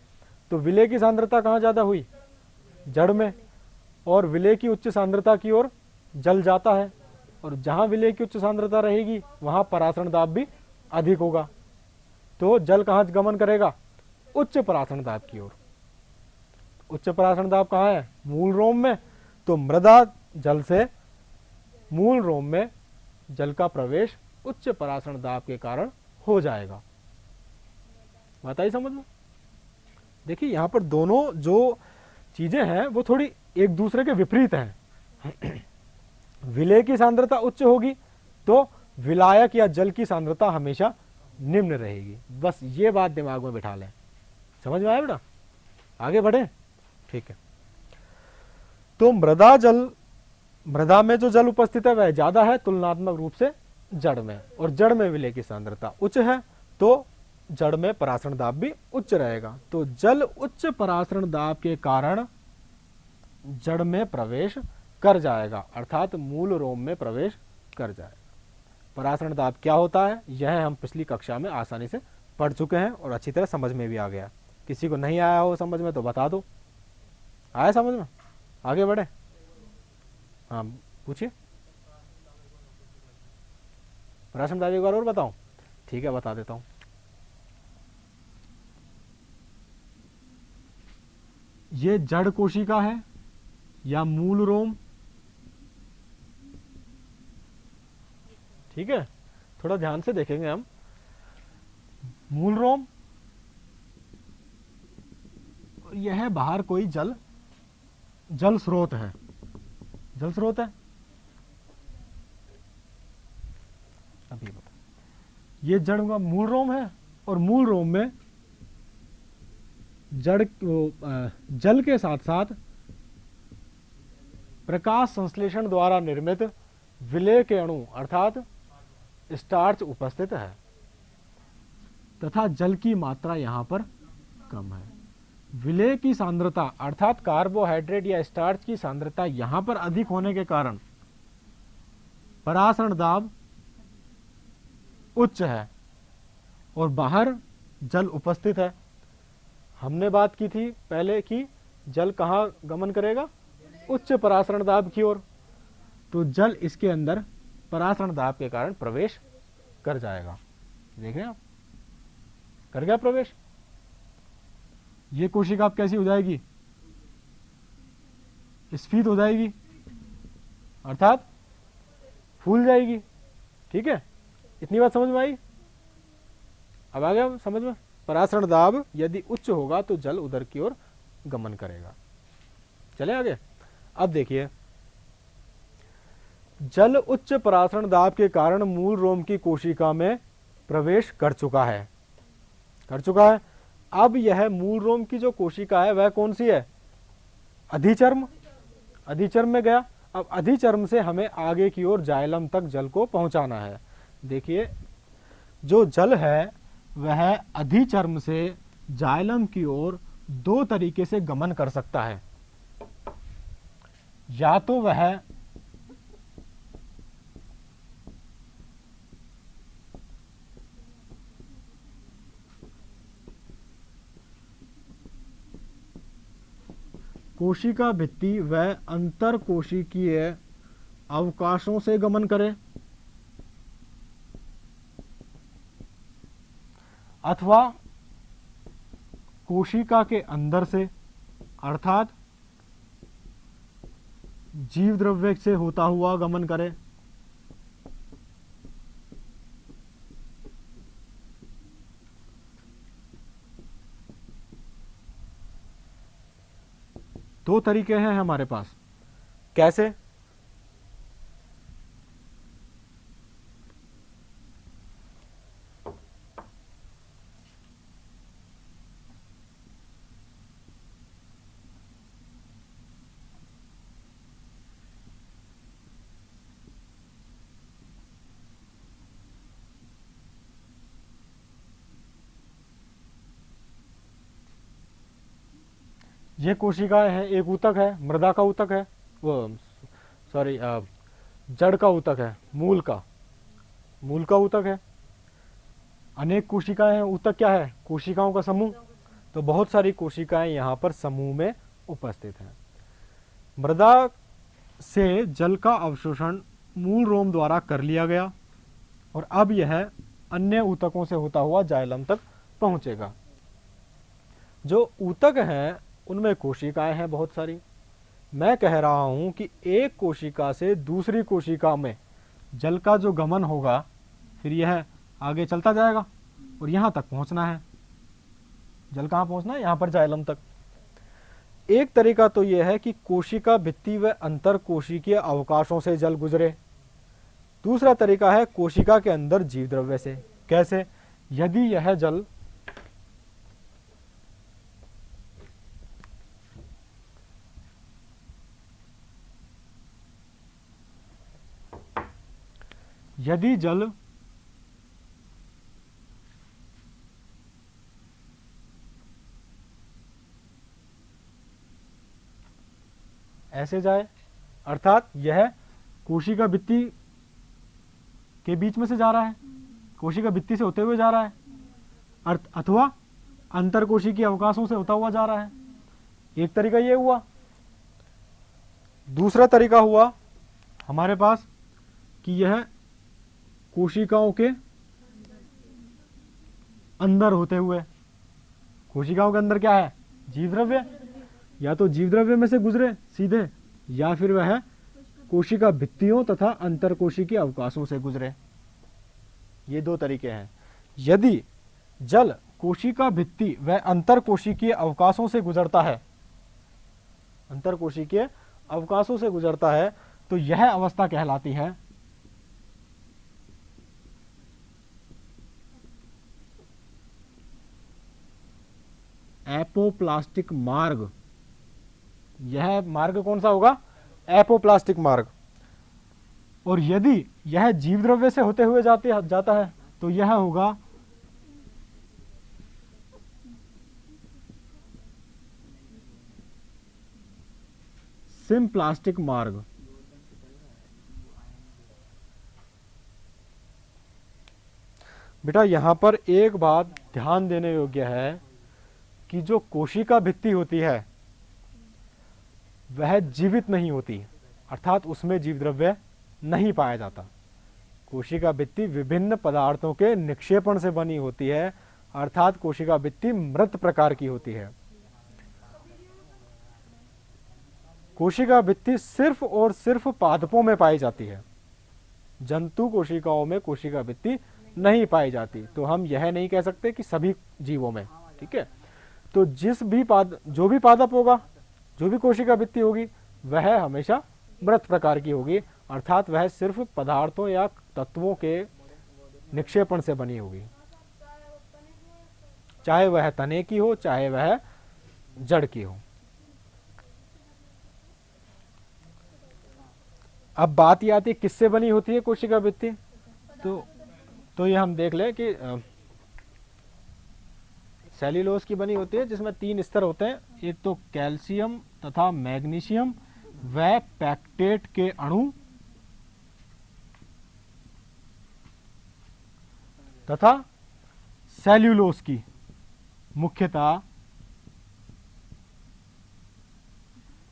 तो विलेय की सांद्रता कहां ज्यादा हुई, जड़ में, और विलेय की उच्च सांद्रता की ओर जल जाता है, और जहां विलेय की उच्च सांद्रता रहेगी वहां परासरण दाब भी अधिक होगा। तो जल कहां गमन करेगा, उच्च परासरण दाब की ओर। उच्च परासरण दाब कहां है, मूल रोम में, तो मृदा जल से मूल रोम में जल का प्रवेश उच्च परासरण दाब के कारण हो जाएगा। बात आई समझ में। देखिए, यहां पर दोनों जो चीजें हैं वो थोड़ी एक दूसरे के विपरीत हैं। विलेय की सांद्रता उच्च होगी तो विलायक या जल की सांद्रता हमेशा निम्न रहेगी। बस ये बात दिमाग में बिठा लें। समझ में आया बेटा, आगे बढ़े। ठीक है, तो मृदा में जो जल उपस्थित है वह ज्यादा है तुलनात्मक रूप से जड़ में, और जड़ में विलेय की सांद्रता उच्च है, तो जड़ में परासरण दाब भी उच्च रहेगा। तो जल उच्च परासरण दाब के कारण जड़ में प्रवेश कर जाएगा, अर्थात मूल रोम में प्रवेश कर जाएगा। परासरण दाब क्या होता है यह हम पिछली कक्षा में आसानी से पढ़ चुके हैं और अच्छी तरह समझ में भी आ गया। किसी को नहीं आया हो समझ में तो बता दो। आया समझ में, आगे बढ़े। हाँ पूछिए। परासरण दाब एक बार और बताऊं, ठीक है बता देता हूं। ये जड़ कोशिका है या मूल रोम, ठीक है, थोड़ा ध्यान से देखेंगे हम। मूल रोम, यह बाहर कोई जल स्रोत है, जल स्रोत है। अभी बता, ये जड़ का मूल रोम है, और मूल रोम में जल के साथ साथ प्रकाश संश्लेषण द्वारा निर्मित विलेय के अणु अर्थात स्टार्च उपस्थित है, तथा जल की मात्रा यहां पर कम है। विलेय की सांद्रता अर्थात कार्बोहाइड्रेट या स्टार्च की सांद्रता यहां पर अधिक होने के कारण परासरण दाब उच्च है, और बाहर जल उपस्थित है। हमने बात की थी पहले कि जल कहां गमन करेगा, उच्च परासरण दाब की ओर, तो जल इसके अंदर परासरण दाब के कारण प्रवेश कर जाएगा। देख रहे हैं आप, कर गया प्रवेश। ये कोशिका आप कैसी हो जाएगी, स्फीत हो जाएगी, अर्थात फूल जाएगी। ठीक है, इतनी बात समझ में आई। अब आ गया समझ में परासरण दाब यदि उच्च होगा तो जल उदर की ओर गमन करेगा। चले आगे। अब देखिए, जल उच्च परासरण दाब के कारण मूल रोम की कोशिका में प्रवेश कर चुका है। अब यह मूल रोम की जो कोशिका है वह कौन सी है? अधिचर्म। अधिचर्म में गया। अब अधिचर्म से हमें आगे की ओर जाइलम तक जल को पहुंचाना है। देखिए, जो जल है वह अधिचर्म से जाइलम की ओर दो तरीके से गमन कर सकता है। या तो वह कोशिका भित्ति व अंतर कोशिकीय अवकाशों से गमन करे, अथवा कोशिका के अंदर से अर्थात जीव द्रव्य से होता हुआ गमन करे। दो तरीके हैं हमारे पास। कैसे? ये कोशिकाएं हैं, एक ऊतक है, मृदा का ऊतक है, वो सॉरी जड़ का ऊतक है, मूल का ऊतक है। अनेक कोशिकाएं हैं। ऊतक क्या है? कोशिकाओं का समूह। तो बहुत सारी कोशिकाएं यहाँ पर समूह में उपस्थित हैं। मृदा से जल का अवशोषण मूल रोम द्वारा कर लिया गया और अब यह अन्य ऊतकों से होता हुआ जाइलम तक पहुंचेगा। जो ऊतक हैं उनमें कोशिकाएं हैं बहुत सारी। मैं कह रहा हूं कि एक कोशिका से दूसरी कोशिका में जल का जो गमन होगा फिर यह आगे चलता जाएगा और यहां तक पहुंचना है। जल कहां पहुंचना है? यहां पर जाइलम तक। एक तरीका तो यह है कि कोशिका भित्ति व अंतर कोशिकीय अवकाशों से जल गुजरे। दूसरा तरीका है कोशिका के अंदर जीव द्रव्य से। कैसे? यदि यह जल ऐसे जाए, अर्थात यह कोशिका भित्ति के बीच में से जा रहा है, कोशिका भित्ति से होते हुए जा रहा है, अथवा अंतर कोशिकीय अवकाशों से होता हुआ जा रहा है। एक तरीका यह हुआ। दूसरा तरीका हुआ हमारे पास कि यह कोशिकाओं के अंदर होते हुए, कोशिकाओं के अंदर क्या है? जीव द्रव्य। या तो जीव द्रव्य में से गुजरे सीधे, या फिर वह कोशिका भित्तियों तथा अंतर कोशिकीय अवकाशों से गुजरे। ये दो तरीके हैं। यदि जल कोशिका भित्ति व अंतर कोशिकीय अवकाशों से गुजरता है, अंतर कोशिकीय अवकाशों से गुजरता है, तो यह अवस्था कहलाती है एपोप्लास्टिक मार्ग। यह मार्ग कौन सा होगा? एपोप्लास्टिक मार्ग। और यदि यह जीव द्रव्य से होते हुए जाता है तो यह होगा सिम्प्लास्टिक मार्ग। बेटा यहां पर एक बात ध्यान देने योग्य है कि जो कोशिका भित्ति होती है वह जीवित नहीं होती, अर्थात उसमें जीव द्रव्य नहीं पाया जाता। कोशिका भित्ति विभिन्न पदार्थों के निक्षेपण से बनी होती है, अर्थात कोशिका भित्ति मृत प्रकार की होती है। कोशिका भित्ति सिर्फ और सिर्फ पादपों में पाई जाती है। जंतु कोशिकाओं में कोशिका भित्ति नहीं पाई जाती। तो हम यह नहीं कह सकते कि सभी जीवों में, ठीक है। तो जो भी पादप होगा, जो भी कोशिका भित्ति होगी, वह हमेशा मृत प्रकार की होगी, अर्थात वह सिर्फ पदार्थों या तत्वों के निक्षेपण से बनी होगी, चाहे वह तने की हो, चाहे वह जड़ की हो। अब बात ये आती है किससे बनी होती है कोशिका भित्ति। तो ये हम देख लें कि सेल्यूलोज की बनी होती है, जिसमें 3 स्तर होते हैं। एक तो कैल्शियम तथा मैग्नीशियम व पैक्टेट के अणु तथा सेल्यूलोज की मुख्यतः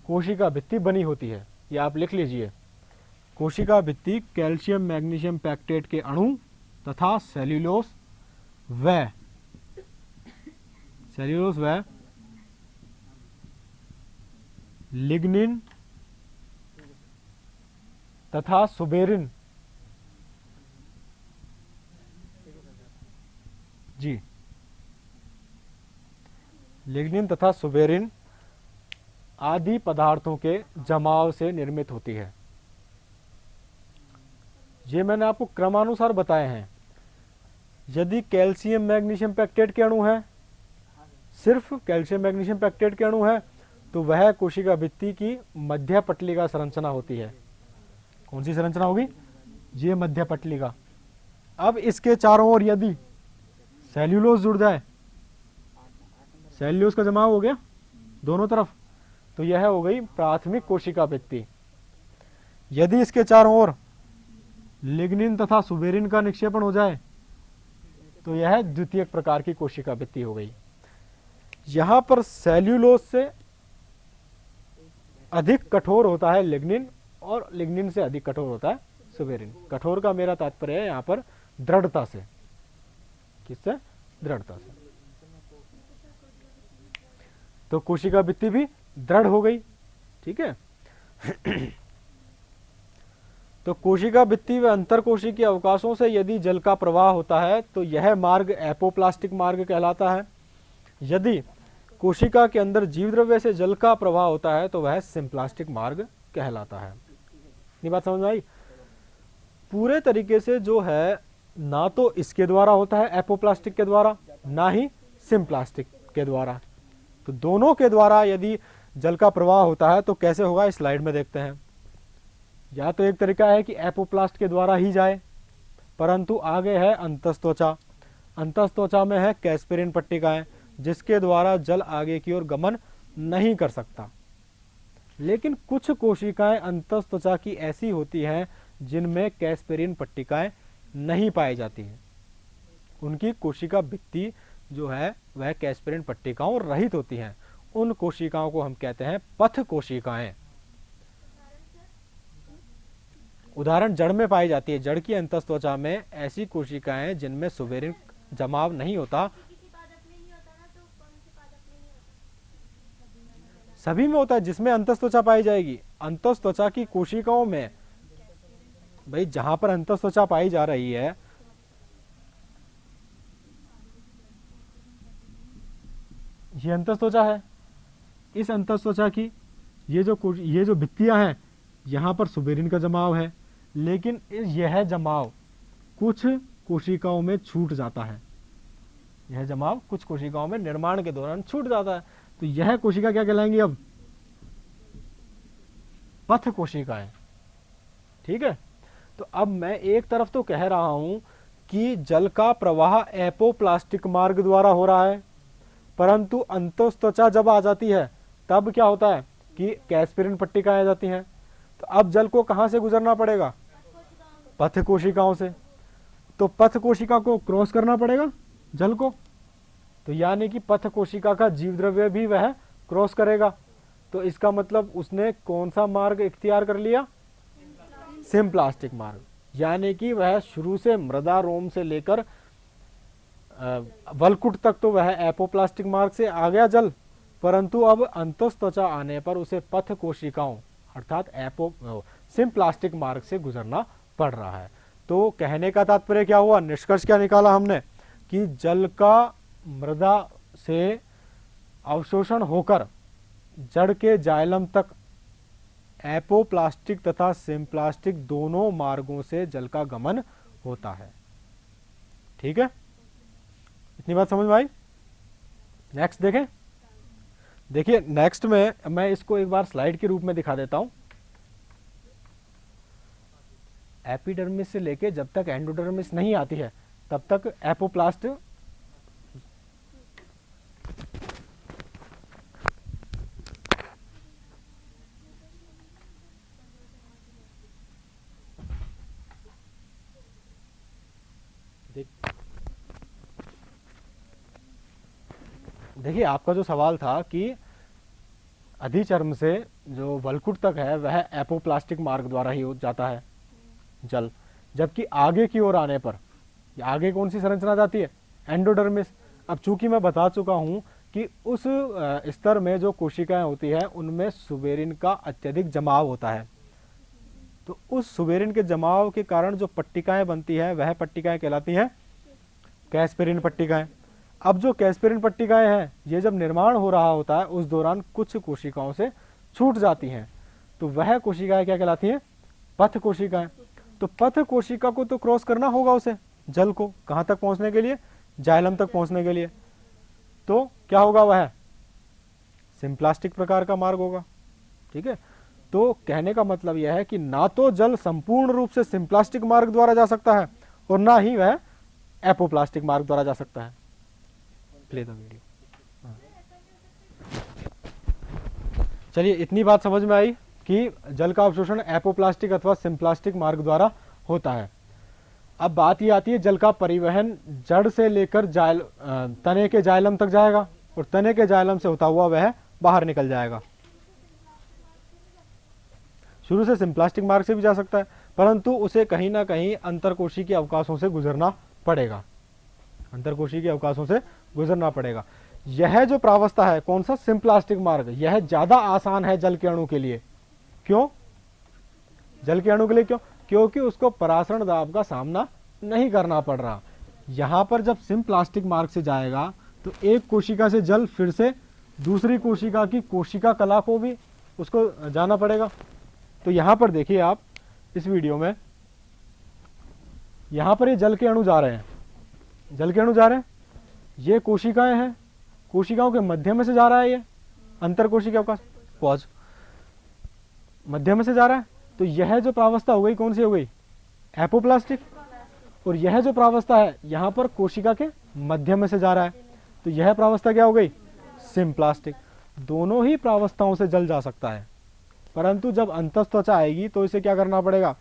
कोशिका भित्ति बनी होती है। ये आप लिख लीजिए, कोशिका भित्ति कैल्शियम मैग्नीशियम पैक्टेट के अणु तथा सेल्यूलोज व लिग्निन तथा सुबेरिन जी, लिग्निन तथा सुबेरिन आदि पदार्थों के जमाव से निर्मित होती है। ये मैंने आपको क्रमानुसार बताए हैं। यदि कैल्शियम मैग्नीशियम पैक्टेट के अणु हैं, सिर्फ कैल्शियम मैग्नीशियम पैक्टेट के अणु हैं, तो वह कोशिका भित्ति की मध्य पटलिका संरचना होती है। कौन सी संरचना होगी? ये मध्य पटलिका। अब इसके चारों ओर यदि सेल्यूलोज जुड़ जाए, सेल्यूलोज का जमाव हो गया दोनों तरफ, तो यह हो गई प्राथमिक कोशिका भित्ति। यदि इसके चारों ओर लिग्निन तथा सुबेरिन का निक्षेपण हो जाए, तो यह द्वितीयक प्रकार की कोशिका भित्ति हो गई। यहां पर सेल्यूलोज से अधिक कठोर होता है लिग्निन, और लिग्निन से अधिक कठोर होता है सुबेरिन। कठोर का मेरा तात्पर्य है यहां पर दृढ़ता से। किससे? दृढ़ता से। तो कोशिका भित्ति भी दृढ़ हो गई, ठीक है। तो कोशिका भित्ति व अंतरकोशिकीय अवकाशों से यदि जल का प्रवाह होता है, तो यह मार्ग एपोप्लास्टिक मार्ग कहलाता है। यदि कोशिका के अंदर जीव द्रव्य से जल का प्रवाह होता है, तो वह सिम्प्लास्टिक मार्ग कहलाता है। ये बात समझ में आई? पूरे तरीके से जो है, ना तो इसके द्वारा होता है एपोप्लास्टिक के द्वारा, ना ही सिम्प्लास्टिक के द्वारा। तो दोनों के द्वारा यदि जल का प्रवाह होता है, तो कैसे होगा इस स्लाइड में देखते हैं। या तो एक तरीका है कि एपोप्लास्ट के द्वारा ही जाए, परंतु आगे है अंतस्त्वचा। अंतस्त्वचा में है कैस्पेरिन पट्टिकाएं, जिसके द्वारा जल आगे की ओर गमन नहीं कर सकता। लेकिन कुछ कोशिकाएं अंतस्त्वचा की ऐसी होती हैं जिनमें कैस्पेरिन पट्टिकाएं नहीं पाई जाती हैं। उनकी कोशिका भित्ति जो है वह कैस्पेरिन पट्टिकाओं रहित होती हैं। उन कोशिकाओं को हम कहते हैं पथ कोशिकाएं। उदाहरण जड़ में पाई जाती है। जड़ की अंतस्त्वचा में ऐसी कोशिकाएं जिनमें सुबेरिन जमाव नहीं होता। सभी में होता है जिसमें अंतस्त्वचा पाई जाएगी। अंतस्त्वचा की कोशिकाओं में, भाई जहां पर अंतस्त्वचा पाई जा रही है, ये अंतस्त्वचा है। इस अंतस्त्वचा की ये जो भित्तियां हैं, यहां पर सुबेरिन का जमाव है, लेकिन यह जमाव कुछ कोशिकाओं में छूट जाता है। यह जमाव कुछ कोशिकाओं में निर्माण के दौरान छूट जाता है। तो यह कोशिका क्या कहलाएंगी? अब पथ कोशिकाएं, ठीक है। तो अब मैं एक तरफ तो कह रहा हूं कि जल का प्रवाह एपोप्लास्टिक मार्ग द्वारा हो रहा है, परंतु अंतस्त्वचा जब आ जाती है तब क्या होता है कि कैस्पेरिन पट्टिकाएं आ जाती हैं। तो अब जल को कहां से गुजरना पड़ेगा? पथ कोशिकाओं से। तो पथ कोशिका को क्रॉस करना पड़ेगा जल को। तो यानी कि पथ कोशिका का जीव द्रव्य भी वह क्रॉस करेगा। तो इसका मतलब उसने कौन सा मार्ग इख्तियार कर लिया? सिम्प्लास्टिक मार्ग। यानी कि वह शुरू से मृदा रोम से लेकर वलकुट तक तो वह एपोप्लास्टिक मार्ग से आ गया जल, परंतु अब अंतस्त्वचा आने पर उसे पथ कोशिकाओं अर्थात सिम्प्लास्टिक मार्ग से गुजरना पड़ रहा है। तो कहने का तात्पर्य क्या हुआ, निष्कर्ष क्या निकाला हमने कि जल का मृदा से अवशोषण होकर जड़ के जाइलम तक एपोप्लास्टिक तथा सिम्प्लास्टिक दोनों मार्गों से जल का गमन होता है। ठीक है, इतनी बात समझ में आई। नेक्स्ट देखें। देखिए नेक्स्ट में मैं इसको एक बार स्लाइड के रूप में दिखा देता हूं। एपिडर्मिस से लेके जब तक एंडोडर्मिस नहीं आती है तब तक एपोप्लास्ट देखिए आपका जो सवाल था कि अधिचर्म से जो वल्कुट तक है वह एपोप्लास्टिक मार्ग द्वारा ही जाता है जल, जबकि आगे की ओर आने पर आगे कौन सी संरचना जाती है, एंडोडर्मिस। अब चूंकि मैं बता चुका हूं कि उस स्तर में जो कोशिकाएं होती है उनमें सुबेरिन का अत्यधिक जमाव होता है, तो उस सुबेरिन के जमाव के कारण जो पट्टिकाएं बनती है वह पट्टिकाएं कहलाती हैं कैस्पेरिन पट्टिकाएं। अब जो कैस्पेरिन पट्टिकाएं हैं ये जब निर्माण हो रहा होता है उस दौरान कुछ कोशिकाओं से छूट जाती हैं, तो वह कोशिकाएं क्या कहलाती हैं, पथ कोशिकाएं। तो पथ कोशिका को तो क्रॉस करना होगा उसे, जल को कहां तक पहुंचने के लिए, जाइलम तक पहुंचने के लिए, तो क्या होगा, वह सिम्प्लास्टिक प्रकार का मार्ग होगा। ठीक है, तो कहने का मतलब यह है कि ना तो जल संपूर्ण रूप से सिम्प्लास्टिक मार्ग द्वारा जा सकता है और ना ही वह एपोप्लास्टिक मार्ग द्वारा जा सकता है। Play the video. चलिए इतनी बात समझ में आई कि जल का अवशोषण एपोप्लास्टिक अथवा सिम्प्लास्टिक मार्ग द्वारा होता है। अब बात ये आती है जल का परिवहन जड़ से लेकर तने के जाइलम तक जाएगा और तने के जाइलम से होता हुआ वह बाहर निकल जाएगा। शुरू से सिम्प्लास्टिक मार्ग से भी जा सकता है, परंतु उसे कहीं ना कहीं अंतरकोशी के अवकाशों से गुजरना पड़ेगा, अंतरकोशी के अवकाशों से गुजरना पड़ेगा। यह जो प्रावस्था है कौन सा, सिम्प्लास्टिक मार्ग, यह ज्यादा आसान है जल के अणु के लिए। क्यों जल के अणु के लिए, क्यों, क्योंकि उसको परासरण दाब का सामना नहीं करना पड़ रहा। यहां पर जब सिम्प्लास्टिक मार्ग से जाएगा तो एक कोशिका से जल फिर से दूसरी कोशिका की कोशिका कला को भी उसको जाना पड़ेगा। तो यहां पर देखिए आप इस वीडियो में, यहां पर ये जल के अणु जा रहे हैं, जल के अणु जा रहे हैं, ये कोशिकाएं हैं, कोशिकाओं के मध्य में से जा रहा है, ये अंतर कोशिका अवकाश पॉज मध्य में से जा रहा है। तो यह जो प्रावस्था हो गई कौन सी हो गई, एपोप्लास्टिक, और यह जो प्रावस्था है यहां पर कोशिका के मध्य में से जा रहा है, तो यह प्रावस्था क्या हो गई, सिम्प्लास्टिक। दोनों ही प्रावस्थाओं से जल जा सकता है, परंतु जब अंतःत्वचा आएगी तो इसे क्या करना पड़ेगा,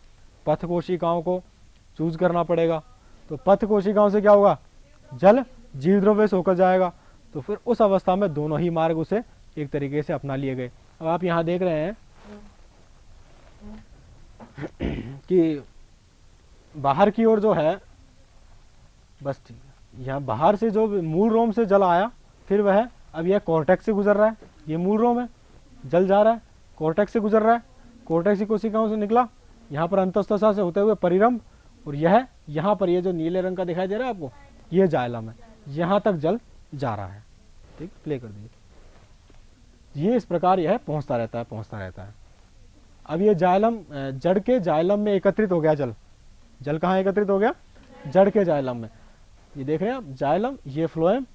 पथ कोशिकाओं को चूज करना पड़ेगा। तो पथ कोशिकाओं से क्या होगा, जल जीव द्रव्य से होकर जाएगा, तो फिर उस अवस्था में दोनों ही मार्ग उसे एक तरीके से अपना लिए गए। अब आप यहां देख रहे हैं कि बाहर की ओर जो है, बस ठीक है, यहाँ बाहर से जो मूल रोम से जल आया, फिर वह अब यह कॉर्टेक्स से गुजर रहा है, ये मूल रोम है, जल जा रहा है, कॉर्टेक्स से गुजर रहा है, कॉर्टेक्स की कोशिकाओं से निकला, यहाँ पर अंतःस्था से होते हुए परिरंभ, और यह यहाँ पर ये जो नीले रंग का दिखाई दे रहा है आपको, ये जाइलम है, यहाँ तक जल जा रहा है। ठीक, प्ले कर दीजिए। ये इस प्रकार यह पहुंचता रहता है, पहुंचता रहता है। अब ये जाइलम, जड़ के जाइलम में एकत्रित हो गया जल, जल कहाँ एकत्रित हो गया, जड़ के जाइलम में। ये देख रहे हैं आप, जाइलम, ये फ्लोएम,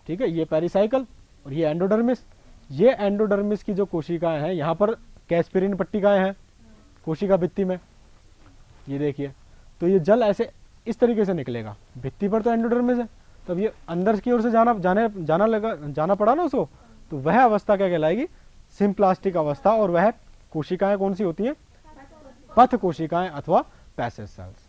ठीक है, ये पेरिसाइकल और ये एंडोडर्मिस। ये एंडोडर्मिस की जो कोशिकाएं हैं, यहाँ पर कैस्पेरिन पट्टिकाएं हैं कोशिका भित्ति में, ये देखिए। तो ये जल ऐसे इस तरीके से निकलेगा, भित्ति पर तो एंडोडर्मिस है, तब ये अंदर की ओर से जाना पड़ा ना उसको, तो वह अवस्था क्या कहलाएगी, सिम्प्लास्टिक अवस्था। और वह कोशिकाएं कौन सी होती हैं, पथ कोशिकाएं अथवा पैसेज सेल्स।